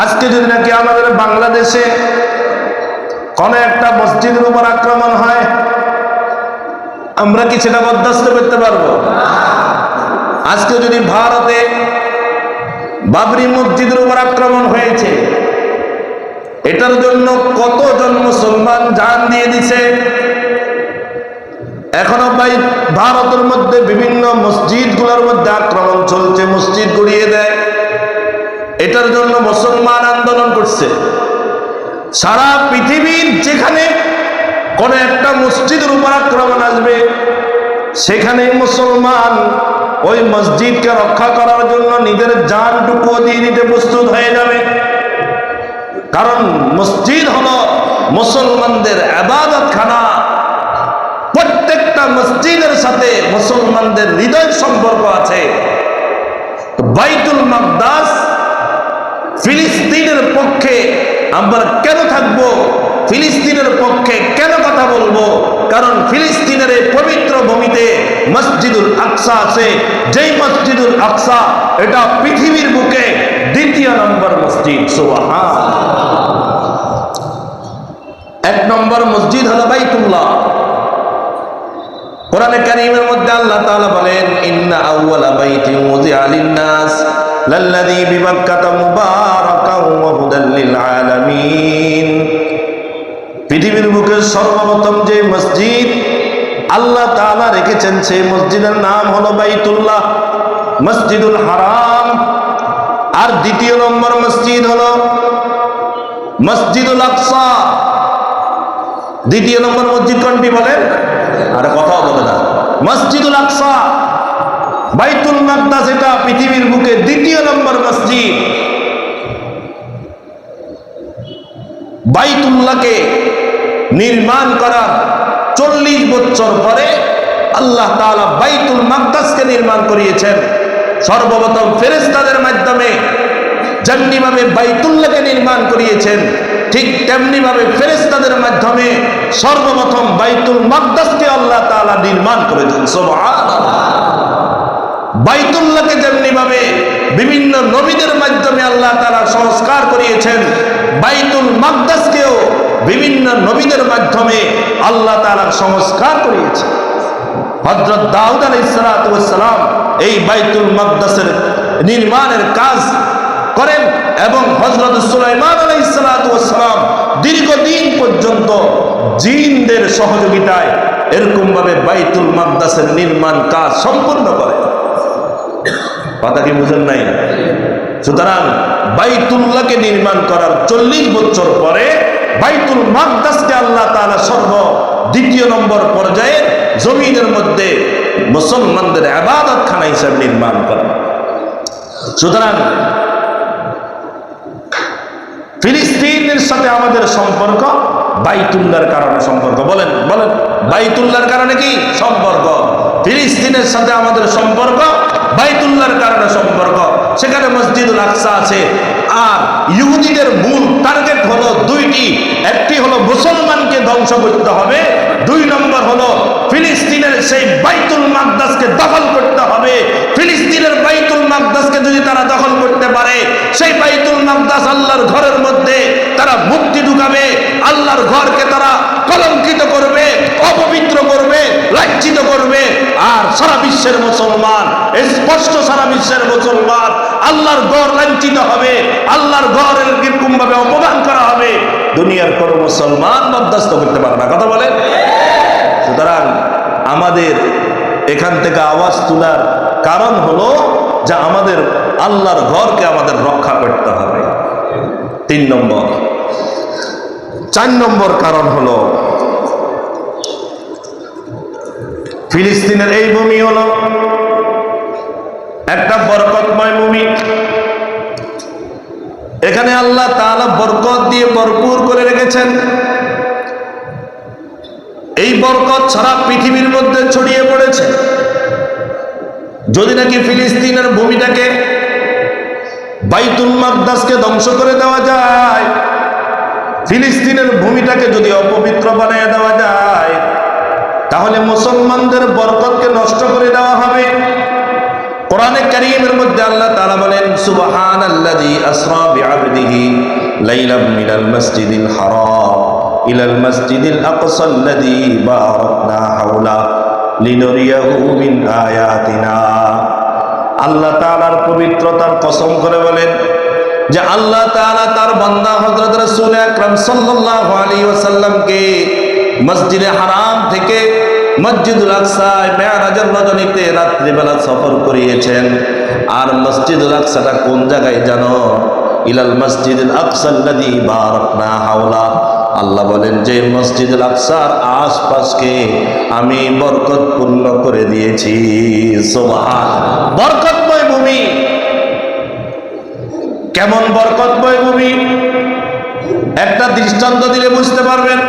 আজকে যদি নাকি আমাদের বাংলাদেশে কোন একটা মসজিদের উপর আক্রমণ হয়, আমরা কি সেটা বরদাস্ত করতে পারবো? আজকে যদি ভারতে বাবরি মসজিদের উপর আক্রমণ হয়েছে, এটার জন্য কতজন মুসলমান জান দিয়ে দিছে। এখনো ভাই ভারতের মধ্যে বিভিন্ন মসজিদগুলোর মধ্যে আক্রমণ চলছে, মসজিদ গুড়িয়ে দেয়। এটার জন্য মুসলমান আন্দোলন করছে। সারা পৃথিবীর যেখানে কোন একটা মসজিদের উপর আক্রমণ আসবে, সেখানে মুসলমান ওই মসজিদকে রক্ষা করার জন্য নিজের জানটুকু দিয়ে দিতে প্রস্তুত হয়ে যাবে। কারণ মসজিদ হলো মুসলমানদের ইবাদতখানা। প্রত্যেকটা মসজিদের সাথে মুসলমানদের হৃদয় সম্পর্ক আছে। বাইতুল মাকদাস ফিলিস্তিনের পক্ষে আমরা কেন থাকবো, ফিলিস্তিনের পক্ষে কেন কথা বলবো? কারণ ফিলিস্তিনের এই পবিত্র ভূমিতে মসজিদুল আকসা আছে। যেই মসজিদুল আকসা এটা পৃথিবীর বুকে 2য় নম্বর মসজিদ। সুবহানাল্লাহ। 1 নম্বর মসজিদ হলো বাইতুল্লাহ। কোরআনে কারীমের মধ্যে আল্লাহ তাআলা বলেন, ইন্না আউওয়ালা বাইতিন উযিআ লিন-নাস লাল্লাযী বিবাক্কাতা মুবারাকান ওয়া হুদাল লিল আলামিন। পৃথিবীর বুকে সর্বপ্রথম যে মসজিদ আল্লাহ তাআলা রেখেছেন, সেই মসজিদের নাম হলো বাইতুল্লাহ, মসজিদুল হারাম। আর 2য় নম্বর মসজিদ হলো মসজিদুল আকসা। 2য় নম্বর মসজিদ কোনটি বলেন? আর কথাও বলে না। মসজিদুল আকসা, বাইতুল মাকদাস এটা পৃথিবীর বুকে 2য় নম্বর মসজিদ। বাইতুল্লাহকে নির্মাণ করার 40 বছর পরে আল্লাহ তাআলা বাইতুল মাকদাসকে নির্মাণ করিয়েছেন। সর্বপ্রথম ফেরেশতাদের মাধ্যমে যেমনিভাবে বাইতুল্লাহকে নির্মাণ করিয়েছেন, ঠিক তেমনি ভাবে ফেরেশতাদের মাধ্যমে সর্বপ্রথম বাইতুল মাকদাসকে আল্লাহ তাআলা নির্মাণ করেছেন। সুবহানাল্লাহ। বাইতুল্লাহকে যেমনি ভাবে বিভিন্ন নবীদের মাধ্যমে আল্লাহ তাআলা সংস্কার করিয়েছেন, বাইতুল মাকদাসকেও বিভিন্ন নবীদের মাধ্যমে আল্লাহ তাআলা সংস্কার করিয়েছেন। হযরত দাউদ আলাইহিস সালাম এই বাইতুল মাকদাসের নির্মাণের কাজ করেন এবং হযরত সুলাইমান আলাইহিস সালাম দীর্ঘদিন পর্যন্ত জিনদের সহযোগিতায় এরকম ভাবে বাইতুল মাকদাসের নির্মাণ কাজ সম্পূর্ণ করেন। কথা কি বুঝেন নাই? সুতরাং বাইতুল্লাহকে নির্মাণ করার 40 বছর পরে বাইতুল মাকদাসকে আল্লাহ তাআলা 2য় নম্বর পর্যায়ে জমিনের মধ্যে মুসলমানদের ইবাদতখানা হিসেবে নির্মাণ করেন। সুতরাং ফিলিস্তিনের সাথে আমাদের সম্পর্ক বাইতুল্লাহর কারণে সম্পর্ক। বলেন বলেন, বাইতুল্লাহর কারণে কি সম্পর্ক? ফিলিস্তিনের সাথে আমাদের সম্পর্ক বাইতুল্লাহর কারণে সম্পর্ক। সেখানে মসজিদুল আকসা আছে। আর ইহুদিদের মূল টার্গেট হলো 2টি। একটি হলো মুসলমানকে ধ্বংস করতে হবে, 2 নম্বর হলো ফিলিস্তিনের সেই বাইতুল মাকদাসকে দখল করতে হবে। ফিলিস্তিনের বাইতুল মাকদাসকে যদি তারা দখল করতে পারে, সেই বাইতুল মাকদাস আল্লাহর ঘরের মধ্যে তারা মুক্তি ঢুকাবে, আল্লাহর ঘরকে তারা কলঙ্কিত করবে, অপবিত্র করবে, লাজ্জিত করবে। আর সারা বিশ্বের মুসলমান, স্পষ্ট সারা বিশ্বের মুসলমান, আল্লাহর ঘর লাঞ্ছিত হবে, আল্লাহর ঘরের কিরকম ভাবে অপমান করা হবে, দুনিয়ার কোন মুসলমান বরদাস্ত করতে পারে না। কথা বলেন? সুতরাং আমাদের এখান থেকে আওয়াজ তোলার কারণ হলো যে আমাদের আল্লাহর ঘরকে আমাদের রক্ষা করতে হবে। 3 নম্বর। 4 নম্বর কারণ হলো ফিলিস্তিনের এই ভূমি হলো একটা বরকতময় ভূমি। এখানে আল্লাহ তাআলা বরকত দিয়ে ভরপুর করে রেখেছেন। এই বরকত সারা পৃথিবীর মধ্যে ছড়িয়ে পড়েছে। যদি নাকি ফিলিস্তিনের ভূমিটাকে, বাইতুল মাকদাসকে ধ্বংস করে দেওয়া যায়, ফিলিস্তিনের ভূমিটাকে যদি অপবিত্র বানিয়ে দেওয়া যায়, তাহলে মুসলমানদের বরকতকে নষ্ট করে দেওয়া হবে। কোরআনে কারীমের মধ্যে আল্লাহ তাআলা বলেন, সুবহানাল্লাযী আসরা বিআবদিহি লাইলাম মিনাল মাসজিদিল হারাম ইলাল মাসজিদিল আকসাল্লাযী বারাকনা হাওলা লিনুরিয়াহু মিন আয়াতিনা। আল্লাহ তাআলার পবিত্রতার কসম করে বলেন যে আল্লাহ তাআলা তার বান্দা হযরত রাসূল আকরাম সাল্লাল্লাহু আলাইহি ওয়াসাল্লামকে মসজিদে হারাম থেকে মসজিদুল আকসায় মেরাজের রজনীতে রাত্রিবেলা সফর করিয়েছেন। আর মসজিদুল আকসাটা কোন জায়গায় জানো? ইলাল মসজিদুল আকসাল্লাযী বারাকনা হাওলা। আল্লাহ বলেন যে মসজিদুল আকসার আশপাশকে আমি বরকতপূর্ণ করে দিয়েছি। সুবহান, বরকতময় ভূমি। কেমন বরকতময় ভূমি? একটা দৃষ্টান্ত দিলে বুঝতে পারবেন।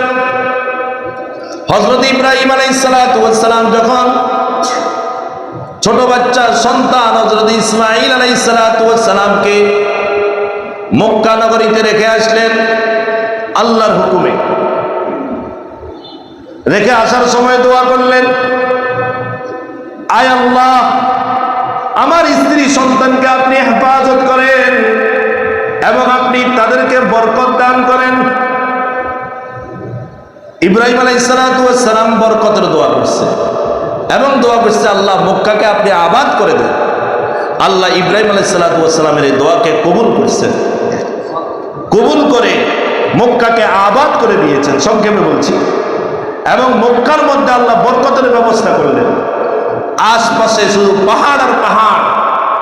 হযরত ইব্রাহিম আলাইহিস সালাম যখন ছোট বাচ্চা সন্তান হযরত ইসমাঈল আলাইহিস সালামকে মক্কা নগরীতে রেখে আসলেন আল্লাহর হুকুমে। রেখে আসার সময় দোয়া করলেন, আয় আল্লাহ, আমার স্ত্রী সন্তানকে আপনি হেফাজত করেন এবং আপনি তাদেরকে বরকত দান করেন। ইব্রাহিম আলাইহিস সালাম বরকতের দোয়া করছে এবং দোয়া করছে আল্লাহ মক্কাকে আপনি আবাদ করে দেন। আল্লাহ ইব্রাহিম আলাইহিস সালামের এই দোয়াকে কবুল করছেন, কবুল করে মক্কাকে আবাদ করে দিয়েছেন, সংক্ষেপে বলছি। এবং মক্কার মধ্যে আল্লাহ বরকতের ব্যবস্থা করলেন। আশপাশে শুধু পাহাড় আর পাহাড়,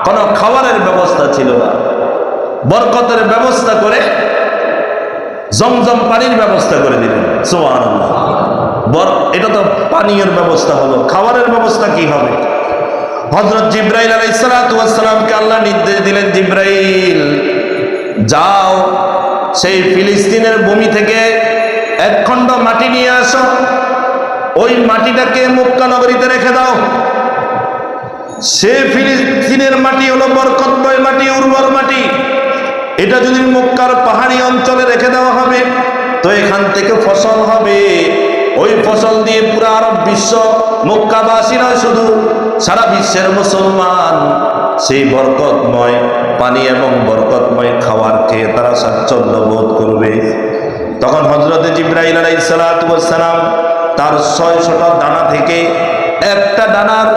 কোনো খাবারের ব্যবস্থা ছিল না। বরকতের ব্যবস্থা করে জমজম পানির ব্যবস্থা করে দিলেন। সুবহানাল্লাহ। এটা তো পানীয়ের ব্যবস্থা হলো, খাবারের ব্যবস্থা কি হবে? হযরত জিবরাইল আলাইহিস সালামকে আল্লাহ নির্দেশ দিলেন, জিবরাইল যাও সেই ফিলিস্তিনের ভূমি থেকে এক খণ্ড মাটি নিয়ে আসো, ওই মাটিটাকে মক্কা নগরীতে রেখে দাও। সে ফিলিস্তিনের মাটি হলো বরকতময় মাটি, উর্বর মাটি। এটা যদি মক্কার পাহাড়ি অঞ্চলে রেখে দেওয়া হবে তো এখান থেকে ফসল হবে। ওই ফসল দিয়ে পুরো আরব বিশ্ব, মক্কাবাসী নয় শুধু, সারা বিশ্বের মুসলমান সেই বরকতময় পানি এবং বরকতময় খাবার খেয়ে তারা স্বাচ্ছন্দ্য বোধ করবে। তখন হযরত জিবরাইল আলাইহিস সালাম তার 600টা দানা থেকে একটা ডানার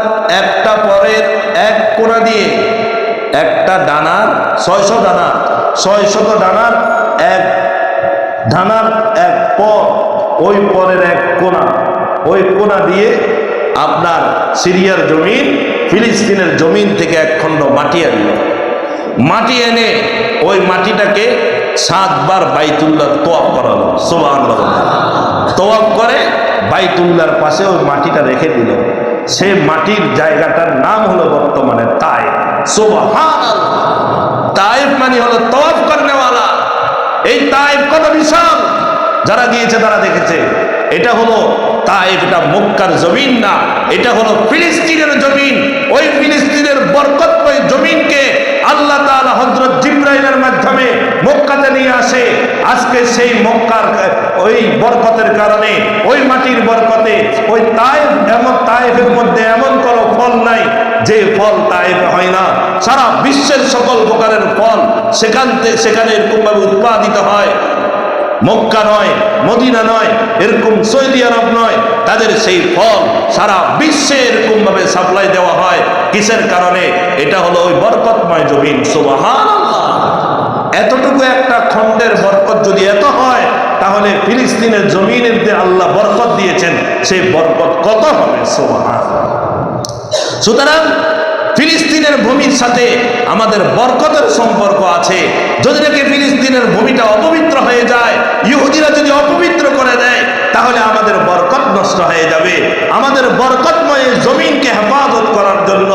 একটা পরের এক কোণা দিয়ে, একটা ডানার 600 ডানা, 600 ডানার এক ডানার এক পর, ওই পরের এক কোণা, ওই কোণা দিয়ে আপনার সিরিয়ার জমিন, ফিলিস্তিনের জমিন থেকে এক খণ্ড মাটি আনল। মাটি এনে ওই মাটিটাকে 7 বার বাইতুল্লাহ তোয়াফ করালো। সুবহানাল্লাহ। তোয়াফ করে বাইতুল্লাহর পাশে ওই মাটিটা রেখে দিল। সেই মাটির জায়গাটার নাম হলো বর্তমানে তায়েফ। সুবহানাল্লাহ। তায়েফ মানে হলো তওয়াফ করনেওয়ালা। এই তায়েফ কত বিশাল, যারা গিয়েছে তারা দেখেছে। এটা হলো তায়েফ, এটা মক্কার জমিন না, এটা হলো ফিলিস্তিনের জমিন। ওই ফিলিস্তিনের বরকতময় জমিনকে আল্লাহ তাআলা হযরত জিবরাইলের মাধ্যমে মক্কাতে নিয়ে আসে। আজকে সেই মক্কার ওই বরকতের কারণে, ওই মাটির বরকতে ওই তায়েফ, এমন তায়েফের মধ্যে এমন কোনো ফল নাই যে ফল তায়েফে হয় না। সারা বিশ্বের সকল প্রকারের ফল সেখানে এরকমভাবে উৎপাদিত হয়। মক্কা নয়, মদিনা নয়, এরকম সৌদি আরব নয়, তাদের সেই ফল সারা বিশ্বে এরকম ভাবে সাপ্লাই দেওয়া হয়। কিসের কারণে? এটা হলো ওই বরকতময় জমিন। সুবহানাল্লাহ। এতটুকু একটা খণ্ডের বরকত যদি এত হয়, তাহলে ফিলিস্তিনের জমিনের যে আল্লাহ বরকত দিয়েছেন সেই বরকত কত হবে? সুবহানাল্লাহ। সুতরাং ফিলিস্তিনের ভূমির সাথে আমাদের বরকতের সম্পর্ক আছে। যদি নাকি ফিলিস্তিনের ভূমিটা অপবিত্র হয়ে যায়, ইহুদিরা যদি অপবিত্র করে দেয়, তাহলে আমাদের বরকত নষ্ট হয়ে যাবে। আমাদের বরকতময় জমিনকে হেফাজত করার জন্য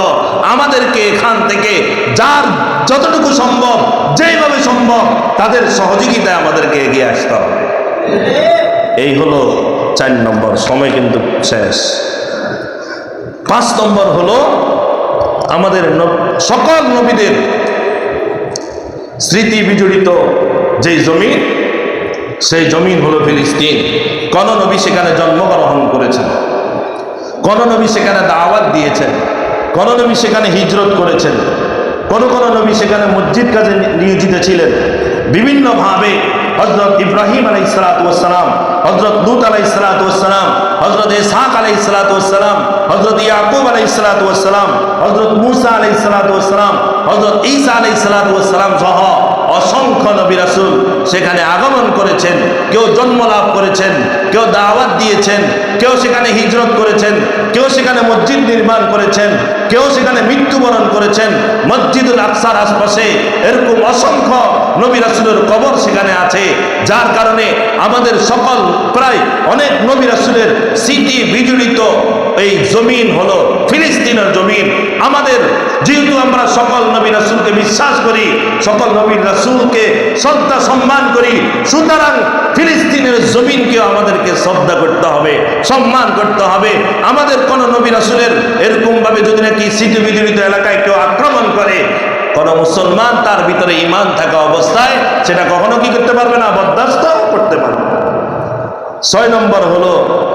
আমাদেরকে এখান থেকে যার যতটুকু সম্ভব, যেইভাবে সম্ভব, তাদের সহযোগিতায় আমাদেরকে এগিয়ে আসতে হবে। এই হলো 4 নম্বর। সময় কিন্তু শেষ। 5 নম্বর হলো আমাদের সকল নবীদের স্মৃতি বিজড়িত যে জমিন, সেই জমিন হলো ফিলিস্তিন। কোন নবী সেখানে জন্মগ্রহণ করেছেন, কোন নবী সেখানে দাওয়াত দিয়েছেন, কোন নবী সেখানে হিজরত করেছেন, কোন নবী সেখানে মসজিদ কাজে নিয়োজিত ছিলেন। বিভিন্নভাবে হযরত ইব্রাহিম আলাইহিস সালাম, হযরত লূত আলাইহিস সালাম, হযরত ইসহাক আলাইহিস সালাম, হযরত ইয়াকুব আলাইহিস সালাম, হযরত মূসা আলাইহিস সালাম, হযরত ঈসা আলাইহিস সালাম সহ অসংখ্য নবী রাসূল সেখানে আগমন করেছেন। কেউ জন্ম লাভ করেছেন, কেউ দাওয়াত দিয়েছেন, কেউ সেখানে হিজরত করেছেন, কেউ সেখানে মসজিদ নির্মাণ করেছেন, কেউ সেখানে মৃত্যুবরণ করেছেন। মসজিদুল আকসার আশপাশে এরকম অসংখ্য নবী রাসূলের কবর সেখানে আছে, যার কারণে আমাদের সকল প্রায় অনেক নবী রাসূলের স্মৃতি বিজড়িত এই জমিন হলো ফিলিস্তিনের জমিন। আমাদের যেহেতু আমরা সকল নবী রাসূলকে বিশ্বাস করি, সকল নবী রাসূলকে শ্রদ্ধা সম্মান করি, সুতরাং ফিলিস্তিনের জমিনকেও আমাদেরকে শ্রদ্ধা করতে হবে, সম্মান করতে হবে। আমাদের কোন নবী রাসূলের এরকম ভাবে যদি নাকি স্মৃতি বিজড়িত এলাকায় কেউ আক্রমণ করে, কোন মুসলমান তার ভিতরে ঈমান থাকা অবস্থায় সেটা কখনো কি করতে পারবে না, বরদাস্ত করতে পারবে না। 6 নম্বর হলো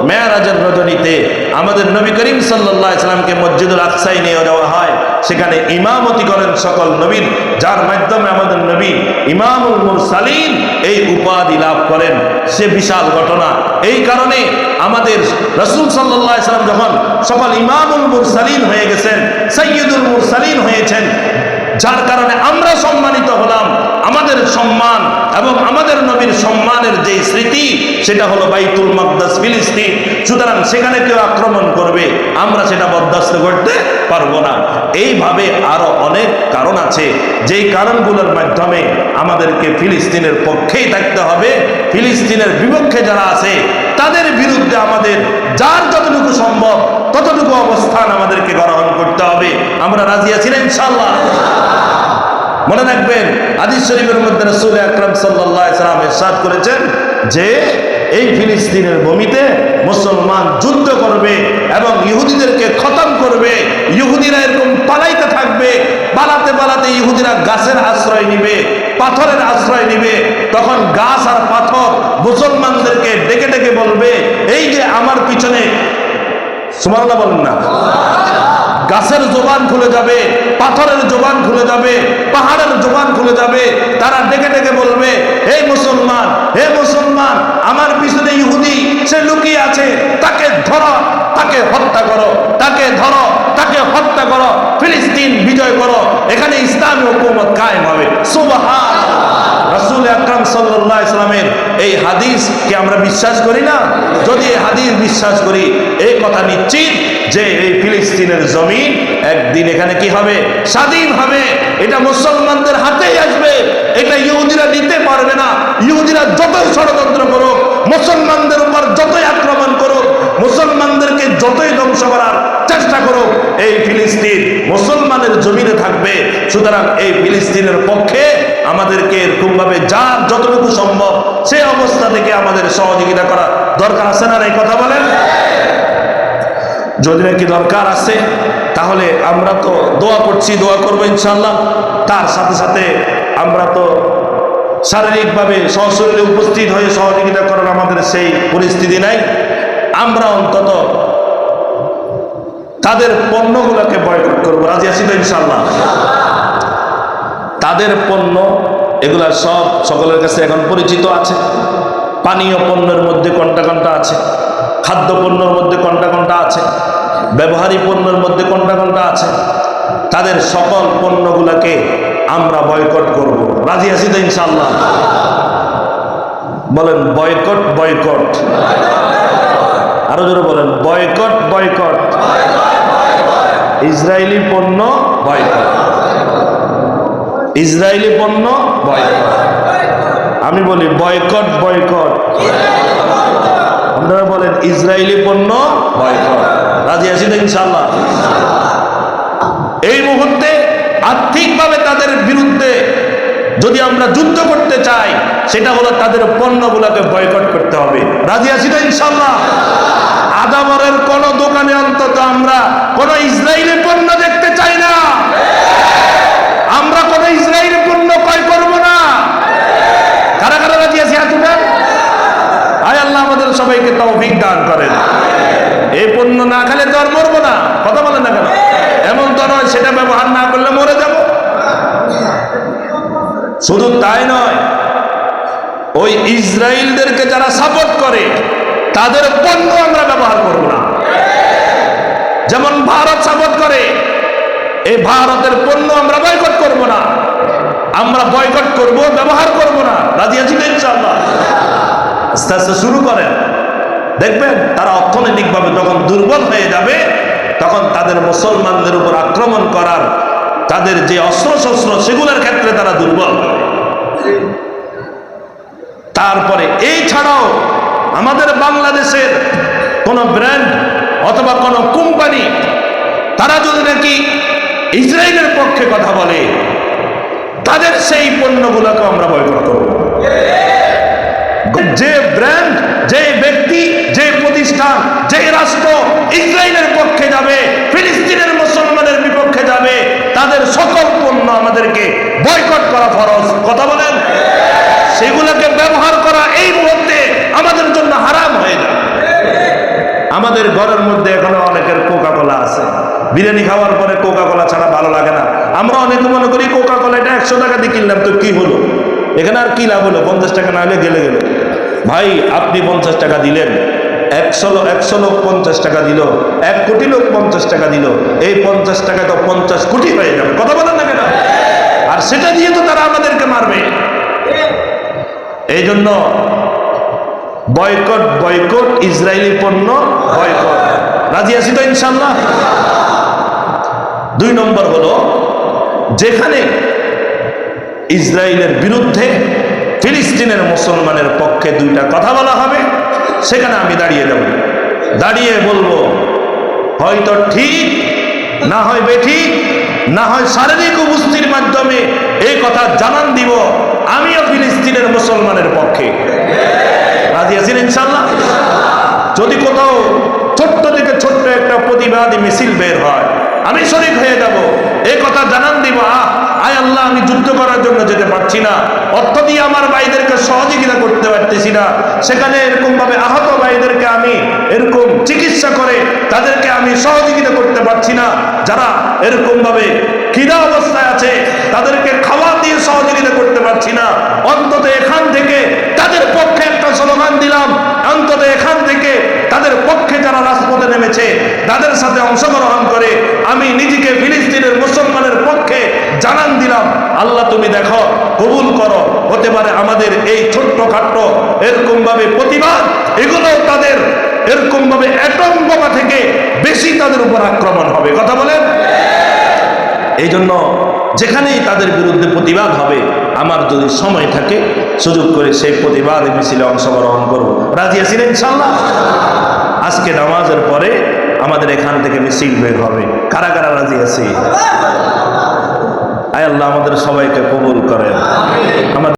মেরাজের রজনীতে আমাদের নবী করিম সাল্লাল্লাহু আলাইহি সাল্লামকে মসজিদুল আকসায় নিয়ে যাওয়া হয়। সেখানে ইমামতি করেন সকল নবীর, যার মাধ্যমে আমাদের নবী ইমামুল মুরসালিন এই উপাধি লাভ করেন। সে বিশাল ঘটনা। এই কারণে আমাদের রাসূল সাল্লাল্লাহু আলাইহি সাল্লাম যখন সকল ইমামুল মুরসালিন হয়ে গেছেন, সাইয়্যিদুল মুরসালিন হয়েছেন, যার কারণে আমরা সম্মানিত হলাম। আমাদের সম্মান এবং আমাদের নবীর সম্মানের যে স্মৃতি, সেটা হলো বাইতুল মাকদাস ফিলিস্তিন। সুতরাং সেখানে কেউ আক্রমণ করবে, আমরা সেটা বরদাস্ত করতে পারবো না। এইভাবে আরো অনেক কারণ আছে, যেই কারণগুলোর মাধ্যমে আমাদেরকে ফিলিস্তিনের পক্ষেই থাকতে হবে। ফিলিস্তিনের বিপক্ষে যারা আছে তাদের বিরুদ্ধে আমাদের যার যতটুকু সম্ভব ততটুকু অবস্থান আমাদেরকে গ্রহণ করতে হবে। আমরা রাজি আছি না ইনশাআল্লাহ? মনে রাখবেন, হাদিস শরীফের মধ্যে রাসূল আকরাম সাল্লাল্লাহু আলাইহি সাল্লাম ইরশাদ করেছেন যে এই ফিলিস্তিনের ভূমিতে মুসলমান যুদ্ধ করবে এবং ইহুদিদেরকে খতম করবে। ইহুদিরা এরকম পালাইতে থাকবে, পালাতে পালাতে ইহুদিরা গাছের আশ্রয় নিবে, পাথরের আশ্রয় নিবে। তখন গাছ আর পাথর মুসলমানদেরকে ডেকে ডেকে বলবে, এই যে আমার পিছনে, সুবহানাল্লাহ বলেন না, গাছের জবান খুলে যাবে, পাথরের জবান খুলে যাবে, পাহাড়ের জবান খুলে যাবে। তারা ডেকে ডেকে বলবে, হে মুসলমান, হে মুসলমান, আমার পিছনে ইহুদি সে লুকিয়ে আছে, তাকে ধরো, তাকে হত্যা করো, তাকে ধরো, তাকে হত্যা করো, ফিলিস্তিন বিজয় করো, এখানে ইসলামী হুকুমত কায়েম হবে। সুবহানাল্লাহ। রাসূল আকরাম সাল্লাল্লাহু আলাইহি সাল্লামের এই হাদিসকে আমরা বিশ্বাস করি না? যদি এই হাদিস বিশ্বাস করি, এই কথা নিশ্চিত যে এই ফিলিস্তিনের জমিন একদিন এখানে কি হবে, স্বাধীন হবে। এটা মুসলমানদের হাতেই আসবে, এটা ইহুদিরা নিতে পারবে না। ইহুদিরা যতই ষড়যন্ত্র করুক, মুসলমানদের উপর যতই আক্রমণ করুক, মুসলমানদেরকে যতই ধ্বংস করার চেষ্টা করুক, এই ফিলিস্তিন মুসলমানের জমিনে থাকবে। সুতরাং এই ফিলিস্তিনের পক্ষে আমাদেরকে এরকম ভাবে যার যতটুকু সম্ভব সেই অবস্থা থেকে আমাদের সহযোগিতা করা দরকার আছে না? এই কথা বলেন। যদি নাকি দরকার আছে, তাহলে আমরা তো দোয়া করছি, দোয়া করবো ইনশাআল্লাহ। তার সাথে সাথে আমরা তো শারীরিকভাবে সশরীরে উপস্থিত হয়ে সহযোগিতা করার আমাদের সেই পরিস্থিতি নাই। আমরা অন্তত তাদের পণ্যগুলোকে বয়কট করবো। রাজি আছি তো ইনশাআল্লাহ? তাদের পণ্য এগুলা সব সকলের কাছে এখন পরিচিত আছে। পানীয় পণ্যের মধ্যে কোনটা কোনটা আছে, খাদ্য পণ্যের মধ্যে কোনটা কোনটা আছে, ব্যবহারিক পণ্যের মধ্যে কোনটা কোনটা আছে, তাদের সকল পণ্যগুলোকে আমরা বয়কট করব। রাজি আছি তো ইনশাআল্লাহ? বলেন বয়কট, বয়কট। আরো জোরে বলেন বয়কট, বয়কট। ইসরায়েলি পণ্য বয়কট, ইসরায়েলি পণ্য বয়কট। আমি বলি বয়কট, বয়কট। আপনারা বলেন ইসরায়েলি পণ্য বয়কট। রাজি আছি তো ইনশাআল্লাহ? এই মুহূর্তে আর্থিকভাবে তাদের বিরুদ্ধে যদি আমরা যুদ্ধ করতে চাই, সেটা হলো তাদের পণ্যগুলোকে বয়কট করতে হবে। রাজি আছি তো ইনশাআল্লাহ? আদাবরের কোন দোকানে অন্তত আমরা কোন ইসরায়েলি পণ্য দেখতে চাই না। আমরা কোন ইসরায়েলি পণ্য ক্রয় করব না। কারা কারা রাজি আছি হাত উঠান। আয় আল্লাহ আমাদের সবাইকে তৌফিক দান করেন। এই পণ্য না খেলে তো আর মরবো না। কথা বলেন না কেন? এমন তো নয় সেটা ব্যবহার না করলে মরে যাব। শুধু তাই নয়, ওই ইসরায়েলদেরকে যারা সাপোর্ট করে তাদের পণ্য আমরা ব্যবহার করব না। যেমন ভারত সাপোর্ট করে, এই ভারতের পণ্য আমরা বয়কট করব না। আমরা বয়কট করব, ব্যবহার করব না। রাজি আছি তো ইনশাআল্লাহ? আস্তে আস্তে শুরু করেন, দেখবেন তারা অর্থনৈতিকভাবে যখন দুর্বল হয়ে যাবে, তখন তাদের মুসলমানদের উপর আক্রমণ করার তাদের যে অস্ত্রশস্ত্র সেগুলোর ক্ষেত্রে তারা দুর্বল হবে। তারপরে এই ছাড়াও আমাদের বাংলাদেশের কোন ব্র্যান্ড অথবা কোন কোম্পানি তারা যদি নাকি ইসরায়েলের পক্ষে কথা বলে, তাদের সেই পণ্যগুলোকে আমরা বয়কট করব। যে ব্র্যান্ড, যে ব্যক্তি, যে প্রতিষ্ঠান, যে রাষ্ট্র ইসরায়েলের পক্ষে যাবে, ফিলিস্তিনের মুসলমানের বিপক্ষে যাবে, তাদের সকল পণ্য আমাদেরকে বয়কট করা ফরজ। কথা বলেন? সেগুলোকে ব্যবহার করা এই মুহূর্তে আমাদের জন্য হারাম হয়ে যাবে। আমাদের ঘরের মধ্যে এখনো অনেকের কোকা কোলা আছে। বিরিয়ানি খাওয়ার পরে কোকা কোলা ছাড়া ভালো লাগে না। আমরা অনেকে মনে করি কোকা কোলা এটা 100 টাকা দিয়ে কিনলাম তো কি হলো, এখানে আর কি লাভ হলো, 50 টাকা না হলে গেলে গেল। ভাই, আপনি 50 টাকা দিলেন, 100 লোক 50 টাকা দিল, 1 কোটি লোক 50 টাকা দিল, এই 50 টাকা তো 50 কোটি হয়ে যাবে। কথা বলেন না কেন? আর সেটা দিয়ে তো তারা আমাদেরকে মারবে। এই জন্য বয়কট, বয়কট, ইসরায়েলি পণ্য বয়কট। রাজি আছি তো ইনশাআল্লাহ? 2 নম্বর হলো, যেখানে ইসরায়েলের বিরুদ্ধে ফিলিস্তিনের মুসলমানের পক্ষে 2টা কথা বলা হবে, সেখানে আমি দাঁড়িয়ে যাব, দাঁড়িয়ে বলবো হয়তো ঠিক, না হয় বেঠিক, না হয় শারীরিক উপস্থিতির মাধ্যমে এই কথা জানান দিব আমিও ফিলিস্তিনের মুসলমানের পক্ষে। রাজি আছেন ইনশাআল্লাহ? যদি কোথাও ছোট্ট থেকে ছোট্ট একটা প্রতিবাদী মিছিল বের হয়, আমি শরীক হয়ে যাব, এই কথা জানান দিব। আয় আল্লাহ, আমি যুদ্ধ করার জন্য যেতে পারছি না, অর্থ দিয়ে আমার ভাইদেরকে সহযোগিতা করতে পারতেছি না, সেখানে এরকম ভাবে আহত ভাইদেরকে আমি এরকম চিকিৎসা করে তাদেরকে আমি সহযোগিতা করতে পারছি না, যারা এরকম ভাবে খিদা অবস্থায় আছে তাদেরকে খাওয়া দিয়ে সহযোগিতা করতে পারছি না, অন্তত এখান থেকে তাদের পক্ষে একটা স্লোগান দিলাম, অন্তত এখান থেকে তাদের পক্ষে যারা রাজপথে নেমেছে তাদের সাথে অংশগ্রহণ করে আমি নিজেকে ফিলিস্তিনের মুসলমানের পক্ষে জানান দিলাম। আল্লাহ তুমি দেখো, কবুল করো, হতে পারে আমাদের এই ছোট্ট খাট্ট এরকম ভাবে প্রতিবাদ, এগুলো তাদের এরকম ভাবে অ্যাটম বোমা থেকে বেশি তাদের উপর আক্রমণ হবে। কথা বলেন? এই জন্য যেখানেই তাদের বিরুদ্ধে প্রতিবাদ হবে, আমার যদি সময় থাকে সুযোগ করে সেই প্রতিবাদ মিছিলে অংশগ্রহণ করব। রাজি আছেন ইনশাআল্লাহ? আজকে নামাজের পরে আমাদের এখান থেকে মিছিল বের হবে। কারা কারা রাজি আছে? আয় আল্লাহ আমাদের সবাইকে কবুল করেন। আমাদের